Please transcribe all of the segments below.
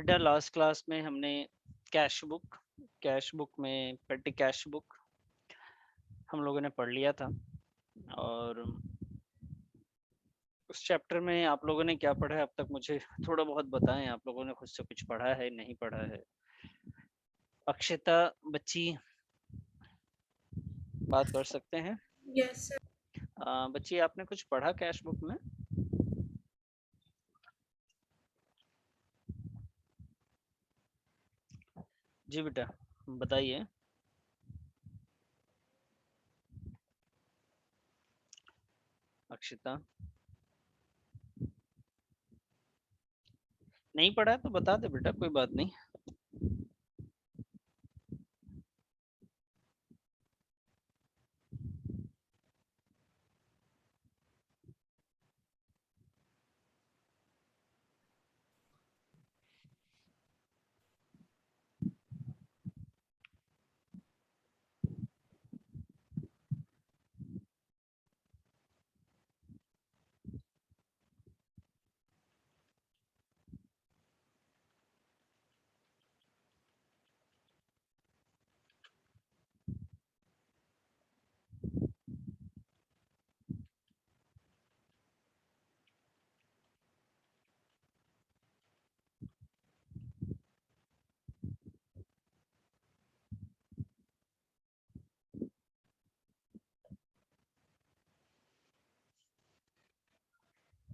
बेटा last class में हमने कैश बुक में पेटी कैश बुक हम लोगों ने पढ़ लिया था। और उस चैप्टर में आप लोगों ने क्या पढ़ा है अब तक मुझे थोड़ा बहुत बताएं। आप लोगों ने खुद से कुछ पढ़ा है, नहीं पढ़ा है? अक्षिता बच्ची बात कर सकते हैं? Yes sir. बच्ची आपने कुछ पढ़ा कैश बुक में? जी बेटा बताइए। अक्षिता नहीं पढ़ा है तो बता दे बेटा, कोई बात नहीं।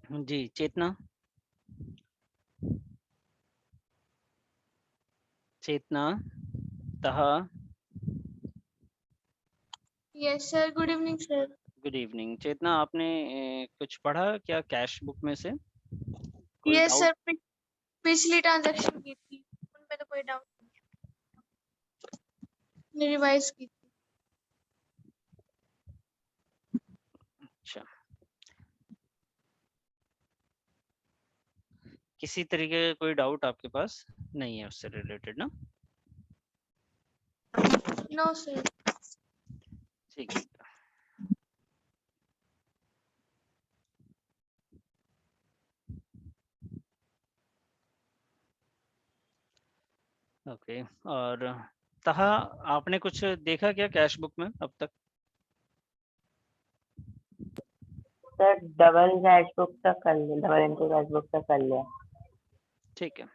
जी चेतना, चेतना तहा। Yes sir, good evening sir. Good evening. Chetna आपने कुछ पढ़ा क्या कैश बुक में से? कोई यस डाउट? सर, पिछली ट्रांजैक्शन की थी, उनमें तो कोई डाउट नहीं, रिवाइज की थी। अच्छा, किसी तरीके का कोई डाउट आपके पास नहीं है उससे रिलेटेड ना? No sir. ठीक है। ओके। और तहा आपने कुछ देखा क्या कैश बुक में अब तक? सर डबल कैश बुक तक कर लिया, डबल एंट्री कैश बुक तक कर लिया। ठीक है।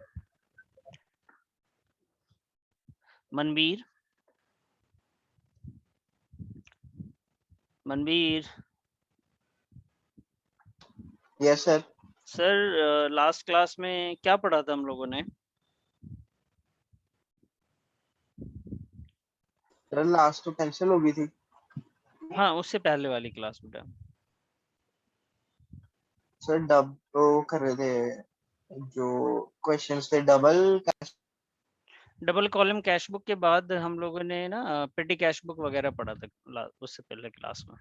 Manveer, Manveer yes sir. Sir last class में क्या पढ़ा था हम लोगों ने? सर लास्ट तो कैंसिल हो गई थी। हाँ उससे पहले वाली क्लास बेटा। सर डब तो कर रहे थे, जो क्वेश्चंस थे double cash. Double column cash book के बाद हम लोगों ने ना पेटी कैश बुक वगैरह पढ़ा था उससे पहले क्लास में,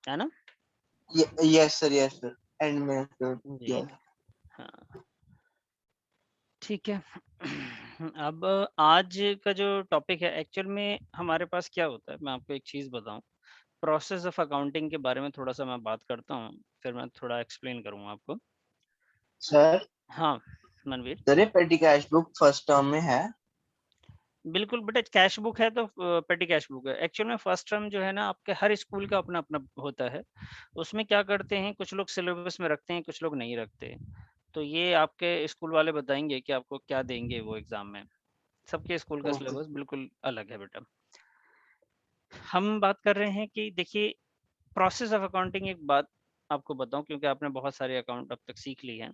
है ना? यस सर एंड में सर। जी हाँ ठीक है। अब आज का जो टॉपिक है एक्चुअल में हमारे पास क्या होता है, मैं आपको एक चीज़ बताऊं। प्रोसेस ऑफ अकाउंटिंग के बारे में थोड़ा सा मैं बात करता हूँ, फिर मैं थोड़ा एक्सप्लेन करूंगा आपको। सर हाँ मनवीर। सर ये पेटी कैश बुक फर्स्ट टर्म में है। बिल्कुल बेटा, कैश बुक है तो पेटी कैश बुक है। एक्चुअल में फर्स्ट टर्म जो है ना, आपके हर स्कूल का अपना अपना होता है। उसमें क्या करते हैं, कुछ लोग सिलेबस में रखते हैं, कुछ लोग नहीं रखते। तो ये आपके स्कूल वाले बताएंगे कि आपको क्या देंगे वो एग्जाम में। सबके स्कूल का ओके सिलेबस बिल्कुल अलग है बेटा। हम बात कर रहे हैं कि देखिए, प्रोसेस ऑफ अकाउंटिंग एक बात आपको बताऊं, क्योंकि आपने बहुत सारे अकाउंट अब तक सीख ली हैं।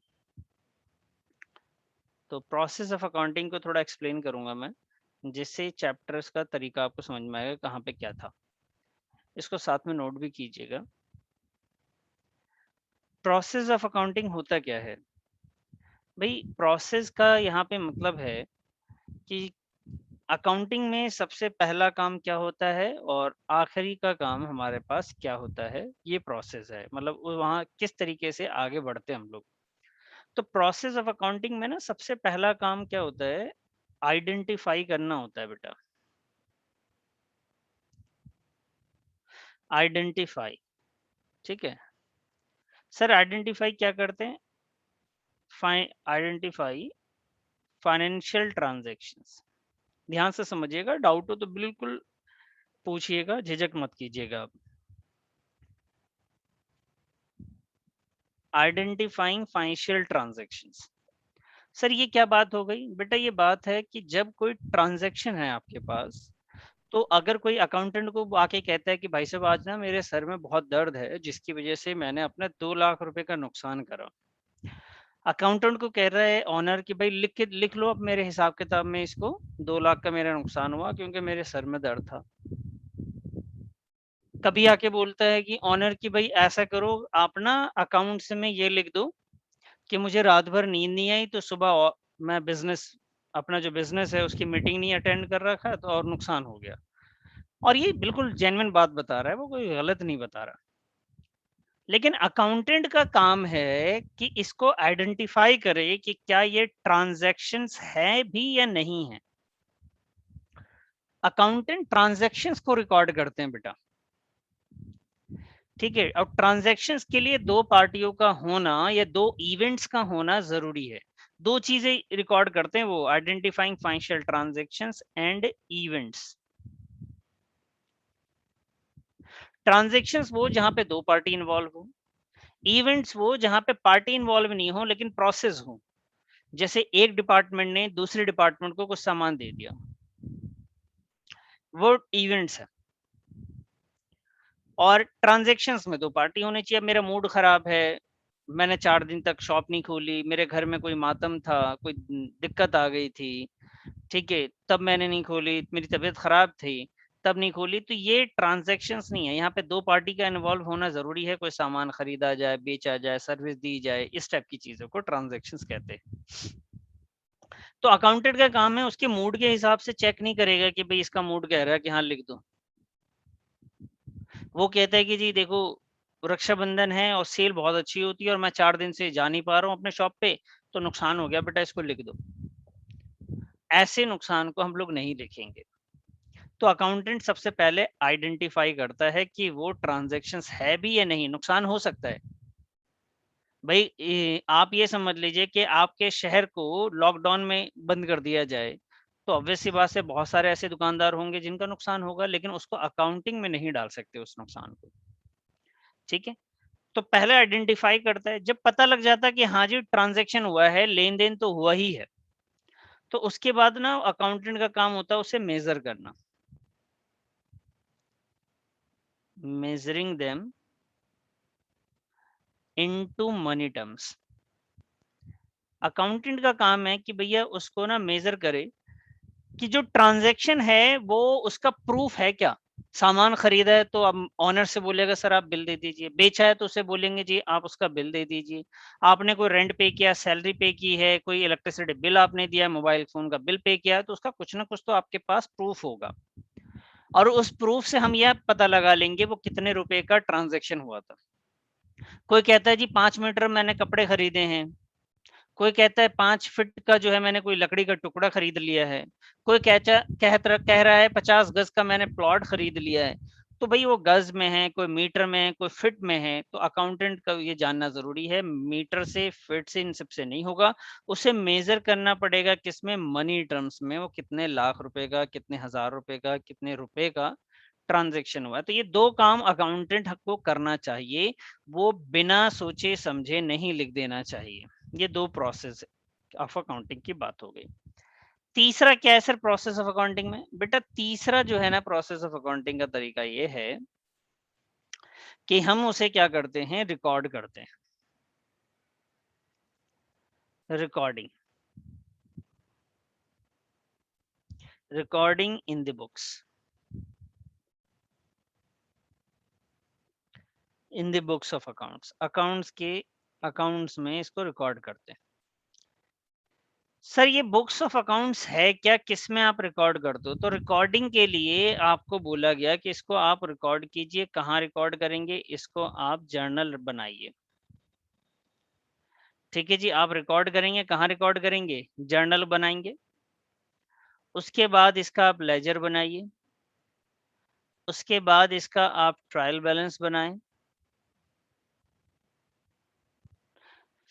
तो प्रोसेस ऑफ अकाउंटिंग को थोड़ा एक्सप्लेन करूंगा मैं, जिससे चैप्टर्स का तरीका आपको समझ में आएगा कहाँ पे क्या था। इसको साथ में नोट भी कीजिएगा। प्रोसेस ऑफ अकाउंटिंग होता क्या है भाई? प्रोसेस का यहाँ पे मतलब है कि अकाउंटिंग में सबसे पहला काम क्या होता है और आखिरी का काम हमारे पास क्या होता है, ये प्रोसेस है। मतलब वहाँ किस तरीके से आगे बढ़ते हैं हम लोग। तो प्रोसेस ऑफ अकाउंटिंग में ना सबसे पहला काम क्या होता है, आइडेंटिफाई करना होता है बेटा। आइडेंटिफाई, ठीक है सर। आइडेंटिफाई क्या करते हैं? Identify financial transactions. ध्यान से समझिएगा, डाउट हो तो बिल्कुल पूछिएगा, झिझक मत कीजिएगा आप। Identifying financial transactions. सर ये क्या बात हो गई? बेटा ये बात है कि जब कोई ट्रांजैक्शन है आपके पास, तो अगर कोई अकाउंटेंट को आके कहता है कि भाई साहब आज ना मेरे सर में बहुत दर्द है जिसकी वजह से मैंने अपने 2 लाख रुपए का नुकसान करा। अकाउंटेंट को कह रहा है ऑनर कि भाई लिख लो अब मेरे हिसाब किताब में इसको, 2 लाख का मेरा नुकसान हुआ क्योंकि मेरे सर में दर्द था। कभी आके बोलता है कि ऑनर की भाई ऐसा करो आप ना अकाउंट्स में ये लिख दो कि मुझे रात भर नींद नहीं आई तो सुबह मैं अपना जो बिजनेस है उसकी मीटिंग नहीं अटेंड कर रखा तो और नुकसान हो गया। और ये बिल्कुल जेन्युइन बात बता रहा है, वो कोई गलत नहीं बता रहा। लेकिन अकाउंटेंट का काम है कि इसको आइडेंटिफाई करे कि क्या ये ट्रांजैक्शंस है भी या नहीं है। अकाउंटेंट ट्रांजैक्शंस को रिकॉर्ड करते हैं बेटा, ठीक है। अब ट्रांजैक्शंस के लिए 2 पार्टियों का होना या 2 इवेंट्स का होना जरूरी है। 2 चीजें रिकॉर्ड करते हैं वो, identifying financial transactions and events. Transactions वो जहां पे 2 पार्टी इन्वॉल्व हो, इवेंट्स वो जहां पे पार्टी इन्वॉल्व नहीं हो लेकिन प्रोसेस हो। जैसे एक डिपार्टमेंट ने दूसरे डिपार्टमेंट को कुछ सामान दे दिया, वो इवेंट्स है। और ट्रांजैक्शंस में 2 पार्टी होनी चाहिए। मेरा मूड खराब है, मैंने 4 दिन तक शॉप नहीं खोली, मेरे घर में कोई मातम था, कोई दिक्कत आ गई थी, ठीक है, तब मैंने नहीं खोली, मेरी तबीयत खराब थी तब नहीं खोली। तो ये ट्रांजैक्शंस नहीं है, यहाँ पे 2 पार्टी का इन्वॉल्व होना जरूरी है। कोई सामान खरीदा जाए, बेचा जाए, सर्विस दी जाए, इस टाइप की चीजों को ट्रांजैक्शंस कहते हैं। तो अकाउंटेंट का काम है उसके मूड के हिसाब से चेक नहीं करेगा कि भाई इसका मूड कह रहा है कि हाँ लिख दो। वो कहता है कि जी देखो रक्षाबंधन है और सेल बहुत अच्छी होती है और मैं 4 दिन से जा नहीं पा रहा हूँ अपने शॉप पे, तो नुकसान हो गया बेटा, इसको लिख दो। ऐसे नुकसान को हम लोग नहीं लिखेंगे। तो अकाउंटेंट सबसे पहले आइडेंटिफाई करता है कि वो ट्रांजैक्शंस है भी या नहीं। नुकसान हो सकता है भाई, आप ये समझ लीजिए कि आपके शहर को लॉकडाउन में बंद कर दिया जाए, तो ऑब्वियस सी बात है बहुत सारे ऐसे दुकानदार होंगे जिनका नुकसान होगा, लेकिन उसको अकाउंटिंग में नहीं डाल सकते उस नुकसान को, ठीक है। तो पहले आइडेंटिफाई करता है, जब पता लग जाता है कि हाँ जी ट्रांजैक्शन हुआ है, लेन देन तो हुआ ही है, तो उसके बाद ना अकाउंटेंट का काम होता है उसे मेजर करना, measuring them into money terms. Accountant का काम है कि भैया उसको ना मेजर करे कि जो ट्रांजैक्शन है वो उसका प्रूफ है क्या। सामान खरीदा है तो अब ऑनर से बोलेगा सर आप बिल दे दीजिए, बेचा है तो उसे बोलेंगे जी आप उसका बिल दे दीजिए, आपने कोई रेंट पे किया, सैलरी पे की है, कोई इलेक्ट्रिसिटी बिल आपने दिया, मोबाइल फोन का बिल पे किया है, तो उसका कुछ ना कुछ तो आपके पास प्रूफ होगा। और उस प्रूफ से हम यह पता लगा लेंगे वो कितने रुपए का ट्रांजेक्शन हुआ था। कोई कहता है जी 5 मीटर मैंने कपड़े खरीदे हैं, कोई कहता है 5 फीट का जो है मैंने कोई लकड़ी का टुकड़ा खरीद लिया है, कोई कह रहा है 50 गज का मैंने प्लॉट खरीद लिया है। तो भाई वो गज में है, कोई मीटर में है, कोई फिट में है, तो अकाउंटेंट का ये जानना जरूरी है। मीटर से, फिट से, इन सबसे नहीं होगा, उसे मेजर करना पड़ेगा किसमें, मनी टर्म्स में। वो कितने लाख रुपए का, कितने हजार रुपए का, कितने रुपए का ट्रांजेक्शन हुआ। तो ये 2 काम अकाउंटेंट को करना चाहिए, वो बिना सोचे समझे नहीं लिख देना चाहिए। ये 2 प्रोसेस ऑफ अकाउंटिंग की बात हो गई। तीसरा क्या है सर प्रोसेस ऑफ अकाउंटिंग में? बेटा तीसरा जो है ना प्रोसेस ऑफ अकाउंटिंग का तरीका ये है कि हम उसे क्या करते हैं, रिकॉर्ड करते हैं। Recording, recording in the books, in the books of accounts. Accounts में इसको रिकॉर्ड करते हैं। सर ये बुक्स ऑफ अकाउंट्स है क्या, किसमें आप रिकॉर्ड करते हो? तो रिकॉर्डिंग के लिए आपको बोला गया कि इसको आप रिकॉर्ड कीजिए। कहाँ रिकॉर्ड करेंगे? इसको आप जर्नल बनाइए, ठीक है जी। आप रिकॉर्ड करेंगे, कहाँ रिकॉर्ड करेंगे? जर्नल बनाएंगे। उसके बाद इसका आप लेजर बनाइए, उसके बाद इसका आप ट्रायल बैलेंस बनाएं,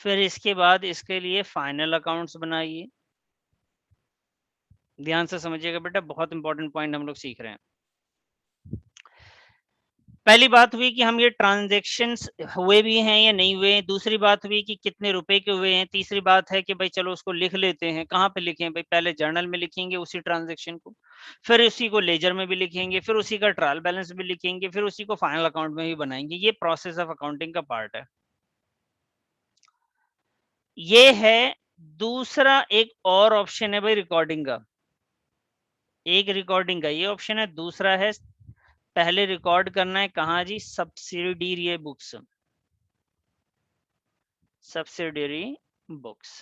फिर इसके बाद इसके लिए फाइनल अकाउंट्स बनाइए। ध्यान से समझिएगा बेटा, बहुत इंपॉर्टेंट पॉइंट हम लोग सीख रहे हैं। पहली बात हुई कि हम ये ट्रांजैक्शंस हुए भी हैं या नहीं हुए हैं। दूसरी बात हुई कि कितने रुपए के हुए हैं। तीसरी बात है कि भाई चलो उसको लिख लेते हैं। कहाँ पे लिखें भाई? पहले जर्नल में लिखेंगे उसी ट्रांजैक्शन को, फिर उसी को लेजर में भी लिखेंगे, फिर उसी का ट्रायल बैलेंस भी लिखेंगे, फिर उसी को फाइनल अकाउंट में भी बनाएंगे। ये प्रोसेस ऑफ अकाउंटिंग का पार्ट है। ये है दूसरा। एक और ऑप्शन है भाई रिकॉर्डिंग का। एक रिकॉर्डिंग का ये ऑप्शन है, दूसरा है पहले रिकॉर्ड करना है कहाँ जी? Subsidiary books. Subsidiary books.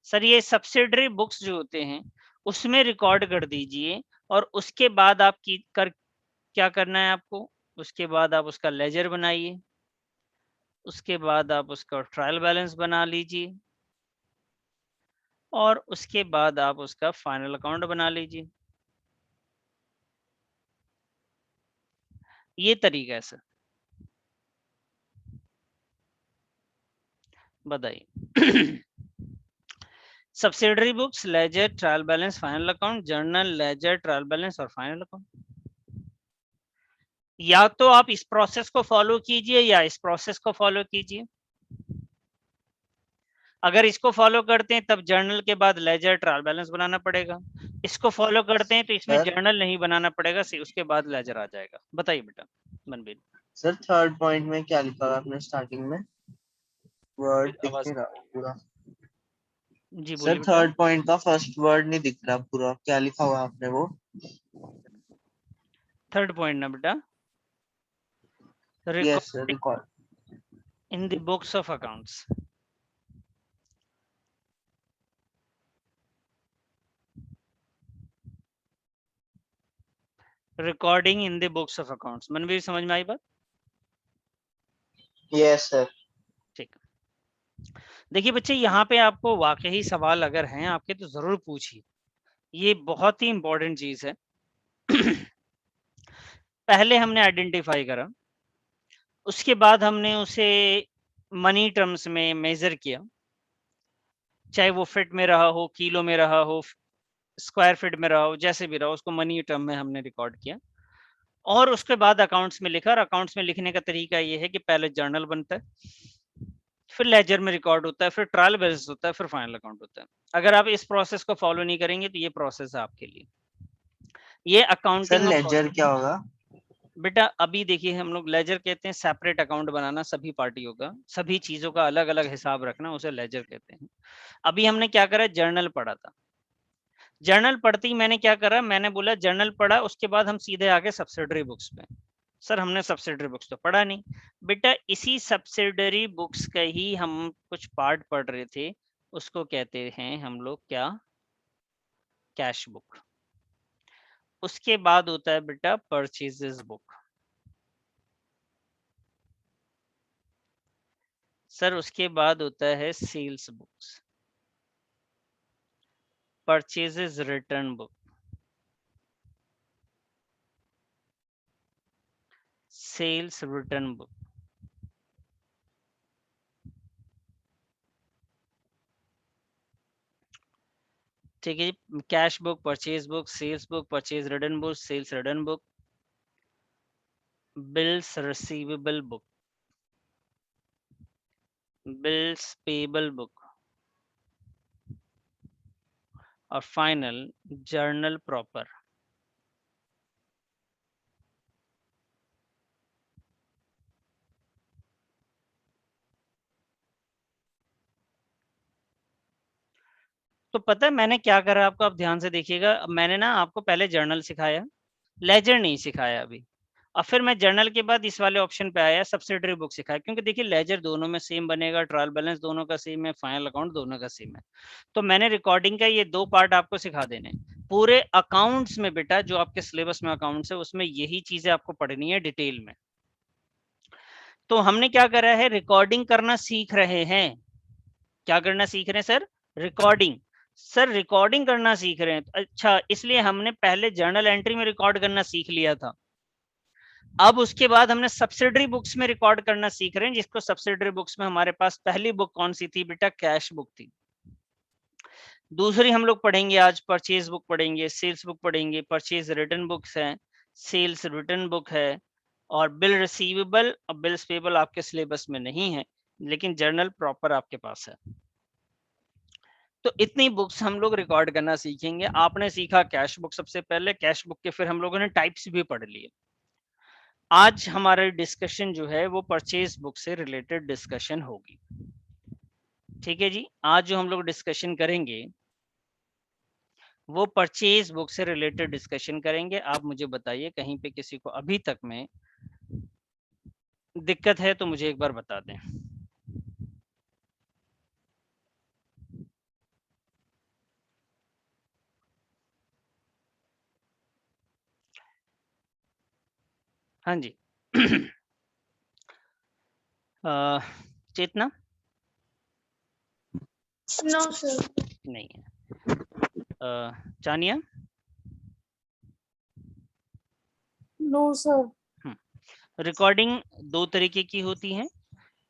Sir ये सब्सिडियरी बुक्स जो होते हैं उसमें रिकॉर्ड कर दीजिए, और उसके बाद आप क्या करना है आपको? उसके बाद आप उसका लेजर बनाइए, उसके बाद आप उसका ट्रायल बैलेंस बना लीजिए, और उसके बाद आप उसका फाइनल अकाउंट बना लीजिए। ये तरीका है सर। बताइए। Subsidiary books, ledger, trial balance, final account, journal, ledger, trial balance और फाइनल अकाउंट। या तो आप इस प्रोसेस को फॉलो कीजिए या इस प्रोसेस को फॉलो कीजिए। अगर इसको फॉलो करते हैं तब जर्नल के बाद लेजर, ट्रायल बैलेंस बनाना पड़ेगा। इसको फॉलो करते हैं तो इसमें सर जर्नल नहीं बनाना पड़ेगा, उसके बाद लेजर आ जाएगा। बताइए बेटा मनबीर। सर थर्ड पॉइंट में क्या लिखा हुआ है आपने स्टार्टिंग में? वर्ड दिख आवाज नहीं रहा पूरा। जी सर बोलिए बेटा। थर्ड पॉइंट का फर्स्ट वर्ड नहीं दिख रहा पूरा, क्या लिखा हुआ है आपने वो? थर्ड पॉइंट ना बेटा, yes sir, recording record. In the books of accounts. Recording in the books of accounts. Manveer समझ में आई बात? Yes sir. ठीक। देखिए बच्चे, यहाँ पे आपको वाकई सवाल अगर हैं आपके तो जरूर पूछिए, ये बहुत ही इंपॉर्टेंट चीज है। पहले हमने आइडेंटिफाई करा, उसके बाद हमने उसे मनी टर्म्स में मेजर किया, चाहे वो फिट में रहा हो, किलो में रहा हो, स्क्वायर फीट में रहा हो, जैसे भी रहा हो, उसको मनी टर्म में हमने रिकॉर्ड किया, और उसके बाद अकाउंट्स में लिखा। और अकाउंट्स में लिखने का तरीका ये है कि पहले जर्नल बनता है, फिर लेजर में रिकॉर्ड होता है, फिर ट्रायल बैलेंस होता है, फिर फाइनल अकाउंट होता है। अगर आप इस प्रोसेस को फॉलो नहीं करेंगे तो ये प्रोसेस है आपके लिए। ये सर अकाउंटिंग ऑफ लेजर क्या होगा? बेटा अभी देखिए, हम लोग लेजर कहते हैं सेपरेट अकाउंट बनाना सभी पार्टियों का, सभी चीजों का अलग अलग हिसाब रखना, उसे लेजर कहते हैं। अभी हमने क्या करा? जर्नल पढ़ा था। जर्नल पढ़ते ही मैंने क्या करा? मैंने बोला जर्नल पढ़ा, उसके बाद हम सीधे आगे सब्सिडियरी बुक्स पे। सर हमने सब्सिडियरी बुक्स तो पढ़ा नहीं। बेटा इसी सब्सिडियरी बुक्स का ही हम कुछ पार्ट पढ़ रहे थे, उसको कहते हैं हम लोग क्या? Cash book. उसके बाद होता है बेटा परचेजेस बुक। सर उसके बाद होता है sales books, purchases return book, sales return book. ठीक है जी। Cash book, purchase book, sales book, purchase return book, sales return book, bills receivable book, bills payable book, और फाइनल जर्नल प्रॉपर। तो पता है मैंने क्या करा आपको? आप ध्यान से देखिएगा। मैंने ना आपको पहले जर्नल सिखाया, लेजर नहीं सिखाया अभी। और फिर मैं जर्नल के बाद इस वाले ऑप्शन पे आया, सब्सिडियरी बुक सिखाया, क्योंकि देखिए लेजर दोनों में सेम बनेगा, ट्रायल बैलेंस दोनों का सेम है, फाइनल अकाउंट दोनों का सेम है। तो मैंने रिकॉर्डिंग का ये दो पार्ट आपको सिखा देने। पूरे अकाउंट्स में बेटा, जो आपके सिलेबस में अकाउंट्स है, उसमें यही चीजें आपको पढ़नी है डिटेल में। तो हमने क्या करा है? रिकॉर्डिंग करना सीख रहे हैं। क्या करना सीख रहे हैं सर? रिकॉर्डिंग। सर रिकॉर्डिंग करना सीख रहे हैं, अच्छा, इसलिए हमने पहले जर्नल एंट्री में रिकॉर्ड करना सीख लिया था। अब उसके बाद हमने सब्सिडरी बुक्स में रिकॉर्ड करना सीख रहे हैं, जिसको सब्सिडरी बुक्स में हमारे पास पहली बुक कौन सी थी बेटा? कैश बुक थी। दूसरी हम लोग पढ़ेंगे आज परचेज बुक पढ़ेंगे, सेल्स बुक पढ़ेंगे, परचेज रिटर्न बुक्स हैं, सेल्स रिटर्न बुक है, और बिल रिसीवेबल और बिल्स पेबल आपके सिलेबस में नहीं है, लेकिन जर्नल प्रॉपर आपके पास है। तो इतनी बुक्स हम लोग रिकॉर्ड करना सीखेंगे। आपने सीखा कैश बुक सबसे पहले, कैश बुक के फिर हम लोगों ने टाइप्स भी पढ़ लिए। आज हमारा डिस्कशन जो है वो परचेज बुक से रिलेटेड डिस्कशन होगी। ठीक है जी, आज जो हम लोग डिस्कशन करेंगे वो परचेज बुक से रिलेटेड डिस्कशन करेंगे। आप मुझे बताइए कहीं पे किसी को अभी तक में दिक्कत है तो मुझे एक बार बता दें। हाँ जी। चेतना नो सर। नहीं है। चानिया नो सर। रिकॉर्डिंग दो तरीके की होती है,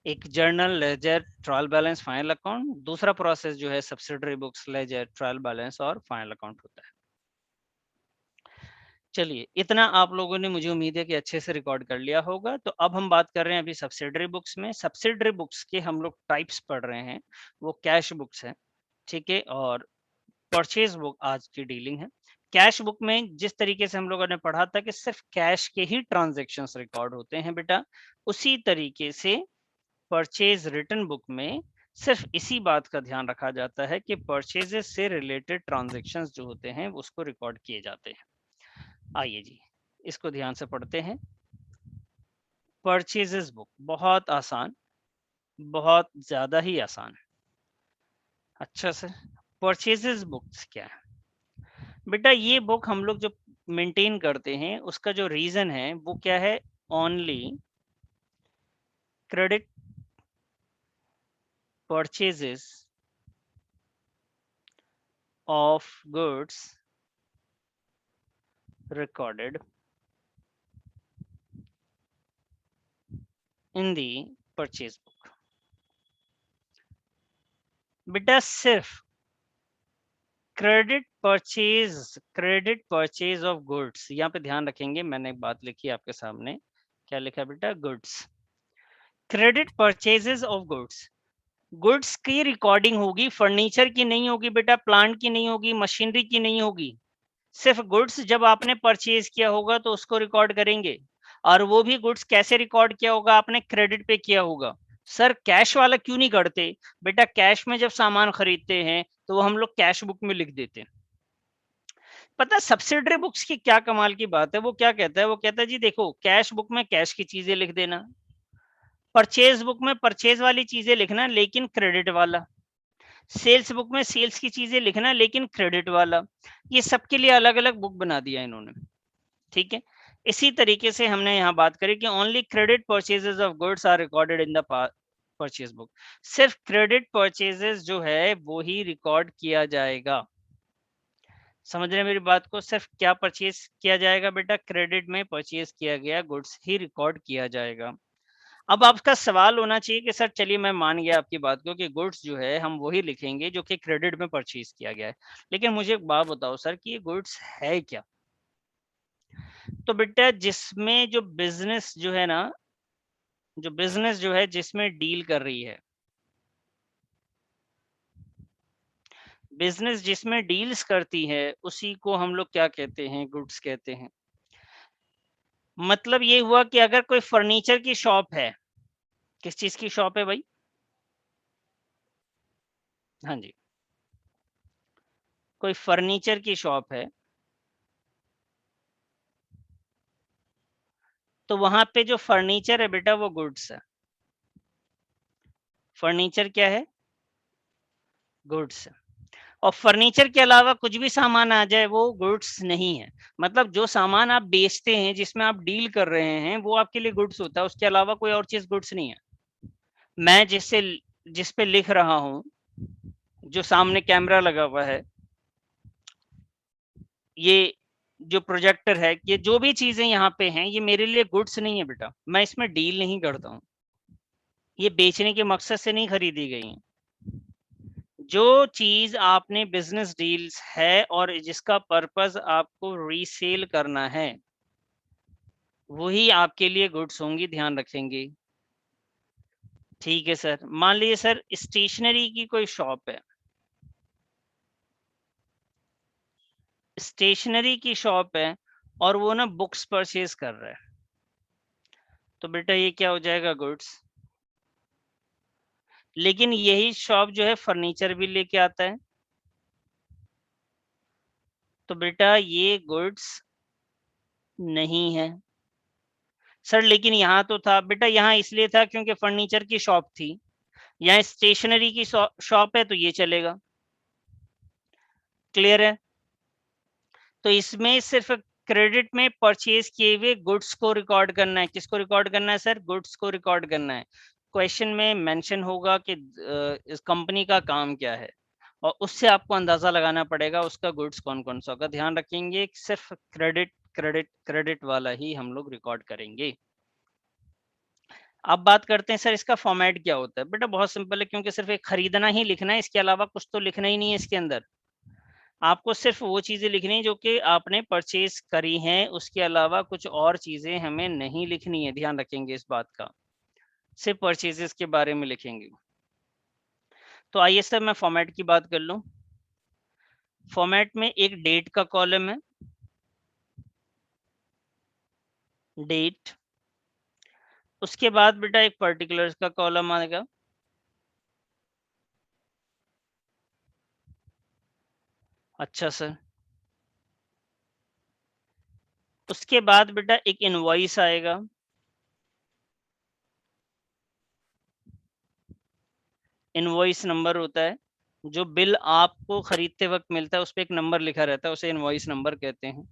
एक journal, ledger, trial balance, final account. दूसरा प्रोसेस जो है subsidiary books, ledger, trial balance और फाइनल अकाउंट होता है। चलिए, इतना आप लोगों ने मुझे उम्मीद है कि अच्छे से रिकॉर्ड कर लिया होगा। तो अब हम बात कर रहे हैं अभी सब्सिडरी बुक्स में। सब्सिडरी बुक्स के हम लोग टाइप्स पढ़ रहे हैं, वो कैश बुक्स है, ठीक है, और परचेज बुक आज की डीलिंग है। कैश बुक में जिस तरीके से हम लोगों ने पढ़ा था कि सिर्फ कैश के ही ट्रांजैक्शंस रिकॉर्ड होते हैं बेटा, उसी तरीके से परचेज रिटर्न बुक में सिर्फ इसी बात का ध्यान रखा जाता है कि परचेजेस से रिलेटेड ट्रांजैक्शंस जो होते हैं उसको रिकॉर्ड किए जाते हैं। आइए जी, इसको ध्यान से पढ़ते हैं। परचेजेस बुक बहुत आसान, बहुत ज्यादा ही आसान। अच्छा सर, परचेजेस बुक्स क्या है बेटा? ये बुक हम लोग जो मेंटेन करते हैं उसका जो रीजन है वो क्या है? Only credit purchases of goods recorded in the purchase book। बेटा सिर्फ क्रेडिट परचेज ऑफ गुड्स, यहाँ पे ध्यान रखेंगे, मैंने एक बात लिखी है आपके सामने, क्या लिखा बेटा? Goods. Credit purchases of goods, goods की रिकॉर्डिंग होगी, फर्नीचर की नहीं होगी बेटा, प्लांट की नहीं होगी, मशीनरी की नहीं होगी। सिर्फ गुड्स जब आपने परचेज किया होगा तो उसको रिकॉर्ड करेंगे, और वो भी गुड्स कैसे रिकॉर्ड किया होगा? आपने क्रेडिट पे किया होगा। सर कैश वाला क्यों नहीं करते? बेटा कैश में जब सामान खरीदते हैं तो वो हम लोग कैश बुक में लिख देते हैं। पता है सब्सिडरी बुक्स की क्या कमाल की बात है? वो क्या कहता है? वो कहता है जी देखो, कैश बुक में कैश की चीजें लिख देना, परचेज बुक में परचेज वाली चीजें लिखना लेकिन क्रेडिट वाला, सेल्स बुक में सेल्स की चीजें लिखना लेकिन क्रेडिट वाला। ये सबके लिए अलग अलग बुक बना दिया इन्होंने, ठीक है। इसी तरीके से हमने यहाँ बात करी कि only credit purchases of goods are recorded in the purchase book. सिर्फ क्रेडिट परचेजेस जो है वो ही रिकॉर्ड किया जाएगा। समझ रहे हैं मेरी बात को? सिर्फ क्या परचेज किया जाएगा बेटा? क्रेडिट में परचेज किया गया गुड्स ही रिकॉर्ड किया जाएगा। अब आपका सवाल होना चाहिए कि सर चलिए मैं मान गया आपकी बात को कि गुड्स जो है हम वही लिखेंगे जो कि क्रेडिट में परचेज किया गया है, लेकिन मुझे एक बात बताओ सर कि ये गुड्स है क्या? तो बेटा जिसमें जो बिजनेस जो है ना, जो बिजनेस जो है जिसमें डील कर रही है, बिजनेस जिसमें डील्स करती है उसी को हम लोग क्या कहते हैं? गुड्स कहते हैं। मतलब ये हुआ कि अगर कोई फर्नीचर की शॉप है, किस चीज की शॉप है भाई? हाँ जी, कोई फर्नीचर की शॉप है, तो वहां पे जो फर्नीचर है बेटा वो गुड्स है। फर्नीचर क्या है? गुड्स है। और फर्नीचर के अलावा कुछ भी सामान आ जाए वो गुड्स नहीं है। मतलब जो सामान आप बेचते हैं, जिसमें आप डील कर रहे हैं, वो आपके लिए गुड्स होता है, उसके अलावा कोई और चीज गुड्स नहीं है। मैं जिस पे लिख रहा हूं, जो सामने कैमरा लगा हुआ है, ये जो प्रोजेक्टर है, ये जो भी चीजें यहाँ पे हैं, ये मेरे लिए गुड्स नहीं है बेटा, मैं इसमें डील नहीं करता हूँ, ये बेचने के मकसद से नहीं खरीदी गई है। जो चीज आपने बिजनेस डील्स है और जिसका पर्पस आपको रीसेल करना है, वही आपके लिए गुड्स होंगी, ध्यान रखेंगे। ठीक है सर, मान लीजिए सर स्टेशनरी की कोई शॉप है, स्टेशनरी की शॉप है और वो ना बुक्स परचेज कर रहा है, तो बेटा ये क्या हो जाएगा, गुड्स। लेकिन यही शॉप जो है फर्नीचर भी लेके आता है, तो बेटा ये गुड्स नहीं है सर। लेकिन यहाँ तो था बेटा, यहाँ इसलिए था क्योंकि फर्नीचर की शॉप थी, यहाँ स्टेशनरी की शॉप है तो ये चलेगा। क्लियर है? तो इसमें सिर्फ क्रेडिट में परचेज किए हुए गुड्स को रिकॉर्ड करना है। किसको रिकॉर्ड करना है सर? गुड्स को रिकॉर्ड करना है। क्वेश्चन में मेंशन होगा कि इस कंपनी का काम क्या है, और उससे आपको अंदाजा लगाना पड़ेगा उसका गुड्स कौन कौन सा होगा। ध्यान रखेंगे, सिर्फ क्रेडिट क्रेडिट क्रेडिट वाला ही हम लोग रिकॉर्ड करेंगे। अब बात करते हैं सर इसका फॉर्मेट क्या होता है। बेटा बहुत सिंपल है, क्योंकि सिर्फ एक खरीदना ही लिखना है, इसके अलावा कुछ तो लिखना ही नहीं है इसके अंदर। आपको सिर्फ वो चीजें लिखनी है जो कि आपने परचेज करी हैं, उसके अलावा कुछ और चीजें हमें नहीं लिखनी है। ध्यान रखेंगे इस बात का, सिर्फ परचेजेस के बारे में लिखेंगे। तो आइए सर मैं फॉर्मेट की बात कर लूं। फॉर्मेट में एक डेट का कॉलम है, डेट। उसके बाद बेटा एक पर्टिकुलर्स का कॉलम आएगा, अच्छा सर। उसके बाद बेटा एक इनवॉइस आएगा, इनवॉइस नंबर होता है, जो बिल आपको खरीदते वक्त मिलता है उस पर एक नंबर लिखा रहता है, उसे इनवॉइस नंबर कहते हैं।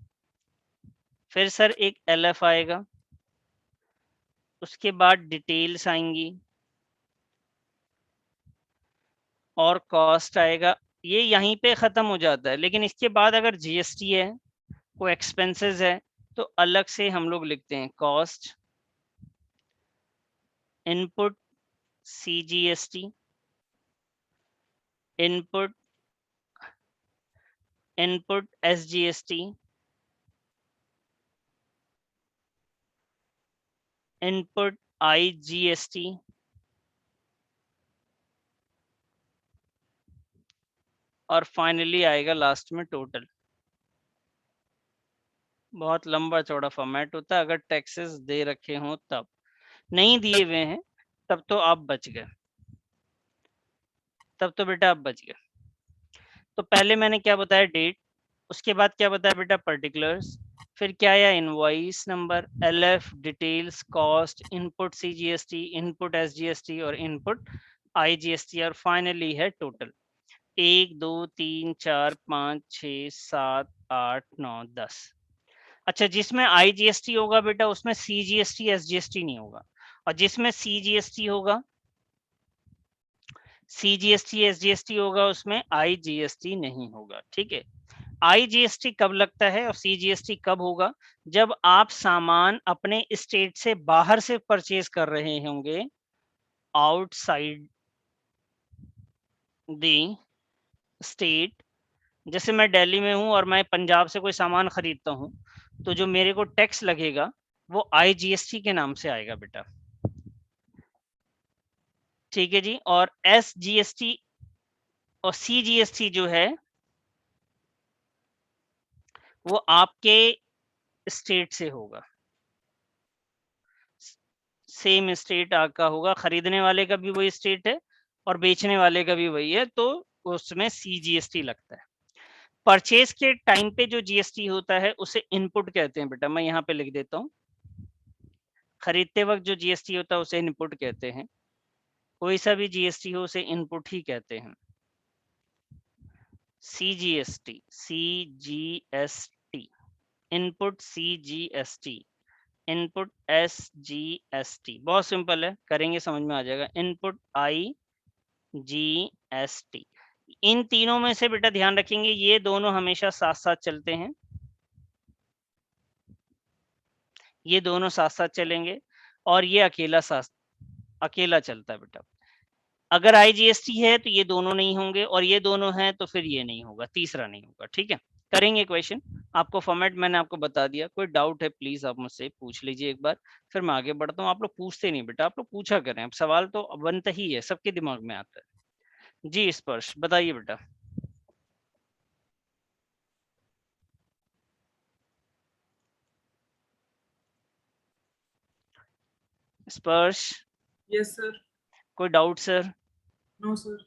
फिर सर एक एलएफ आएगा, उसके बाद डिटेल्स आएंगी और कॉस्ट आएगा। ये यहीं पे ख़त्म हो जाता है, लेकिन इसके बाद अगर जीएसटी है, कोई एक्सपेंसेस है, तो अलग से हम लोग लिखते हैं cost, input CGST, input input SGST, input IGST, और फाइनली आएगा लास्ट में टोटल। बहुत लंबा चौड़ा फॉर्मेट होता है, अगर टैक्सेस दे रखे हों तब। नहीं दिए हुए हैं तब तो आप बच गए, तब तो बेटा आप बच गए। तो पहले मैंने क्या बताया, डेट। उसके बाद क्या बताया बेटा, पर्टिकुलर्स। फिर क्या आया, invoice number, LF, details, cost, input CGST, input SGST और इनपुट आईजीएसटी, और फाइनली है टोटल। 1 2 3 4 5 6 7 8 9 10। अच्छा, जिसमें आईजीएसटी होगा बेटा उसमें सीजीएसटी एसजीएसटी नहीं होगा, और जिसमें सीजीएसटी होगा, सीजीएसटी एसजीएसटी होगा, उसमें आईजीएसटी नहीं होगा। ठीक है, आईजीएसटी कब लगता है और सीजीएसटी कब होगा? जब आप सामान अपने स्टेट से बाहर से परचेज कर रहे होंगे, आउटसाइड द स्टेट। जैसे मैं दिल्ली में हूं और मैं पंजाब से कोई सामान खरीदता हूं, तो जो मेरे को टैक्स लगेगा वो आईजीएसटी के नाम से आएगा बेटा। ठीक है जी, और एसजीएसटी और सीजीएसटी जो है वो आपके स्टेट से होगा, सेम स्टेट आपका होगा, खरीदने वाले का भी वही स्टेट है और बेचने वाले का भी वही है, तो उसमें सीजीएसटी लगता है। परचेज के टाइम पे जो जीएसटी होता है उसे इनपुट कहते हैं बेटा, मैं यहाँ पे लिख देता हूँ। खरीदते वक्त जो जीएसटी होता है उसे इनपुट कहते हैं, कोई सा भी जीएसटी हो उसे इनपुट ही कहते हैं। CGST, CGST, input CGST, input SGST. बहुत सिंपल है, करेंगे समझ में आ जाएगा। इनपुट आईजीएसटी, इन तीनों में से बेटा ध्यान रखेंगे ये दोनों हमेशा साथ साथ चलते हैं। ये दोनों साथ साथ चलेंगे और ये अकेला चलता है बेटा। अगर IGST है तो ये दोनों नहीं होंगे और ये दोनों हैं तो फिर ये नहीं होगा, तीसरा नहीं होगा। ठीक है, करेंगे क्वेश्चन। आपको फॉर्मेट मैंने आपको बता दिया। कोई डाउट है प्लीज आप मुझसे पूछ लीजिए एक बार, फिर मैं आगे बढ़ता हूँ। आप लोग पूछते नहीं बेटा, आप लोग पूछा करें। अब सवाल तो बनता ही है, सबके दिमाग में आता है। जी स्पर्श बताइए बेटा। Sparsh, yes sir. कोई doubt sir? No sir.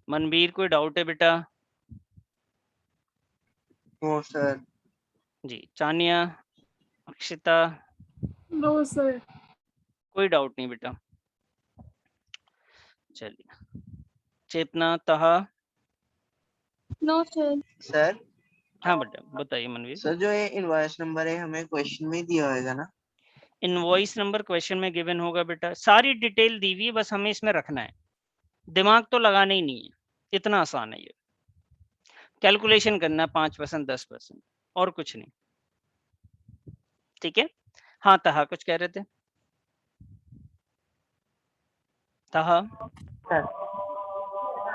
Manveer कोई डाउट है बेटा? No sir. जी चानिया, अक्षिता, नो सर। कोई डाउट नहीं बेटा। चलिए, चेतना, तहा। No sir. सर हाँ बेटा बताइए मनवीर। सर जो ये इनवॉइस नंबर है हमें क्वेश्चन में दिया होगा ना? इनवॉइस नंबर क्वेश्चन में गिवन होगा बेटा, सारी डिटेल दी हुई है, बस हमें इसमें रखना है, दिमाग तो लगाना ही नहीं है, इतना आसान है ये। कैलकुलेशन करना 5% 10% और कुछ नहीं। ठीक है, हाँ तहा कुछ कह रहे थे? तहा सर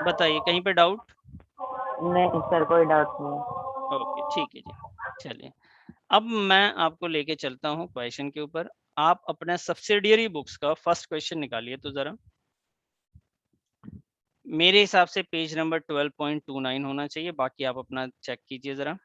बताइए, कहीं पे डाउट? नहीं सर, कोई डाउट नहीं। ओके ठीक है जी। चलिए, अब मैं आपको लेके चलता हूँ क्वेश्चन के ऊपर। आप अपना सब्सिडियरी बुक्स का फर्स्ट क्वेश्चन निकालिए तो जरा। मेरे हिसाब से पेज नंबर 12.29 होना चाहिए, बाकी आप अपना चेक कीजिए जरा।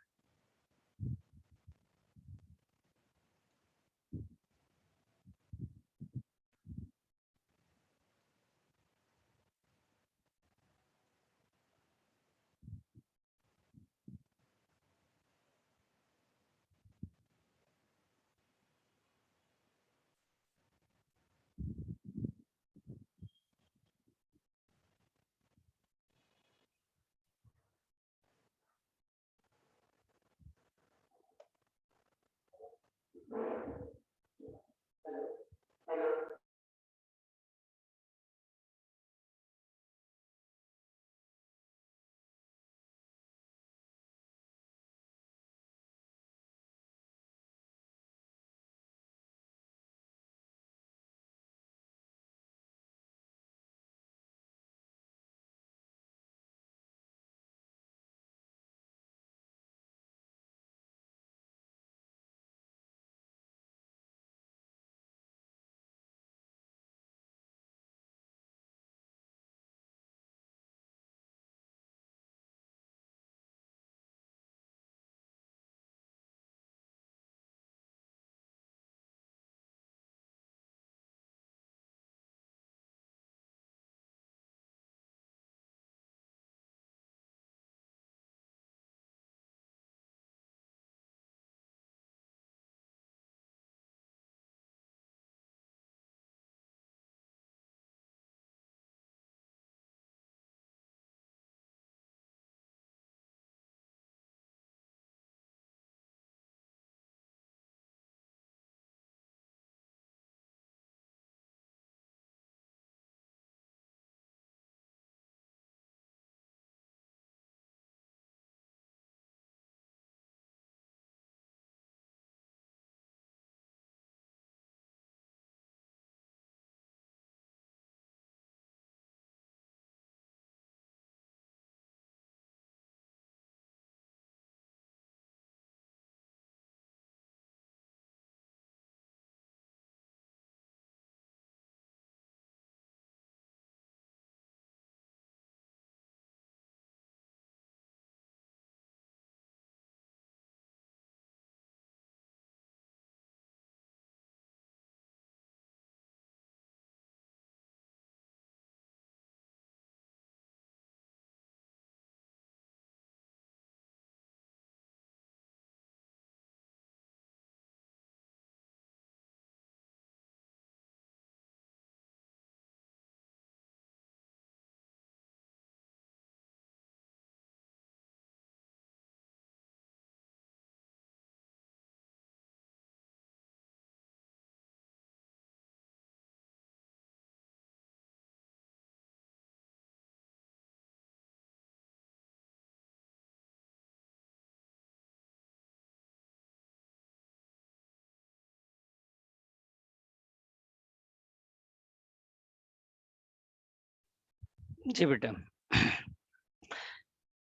जी बेटा,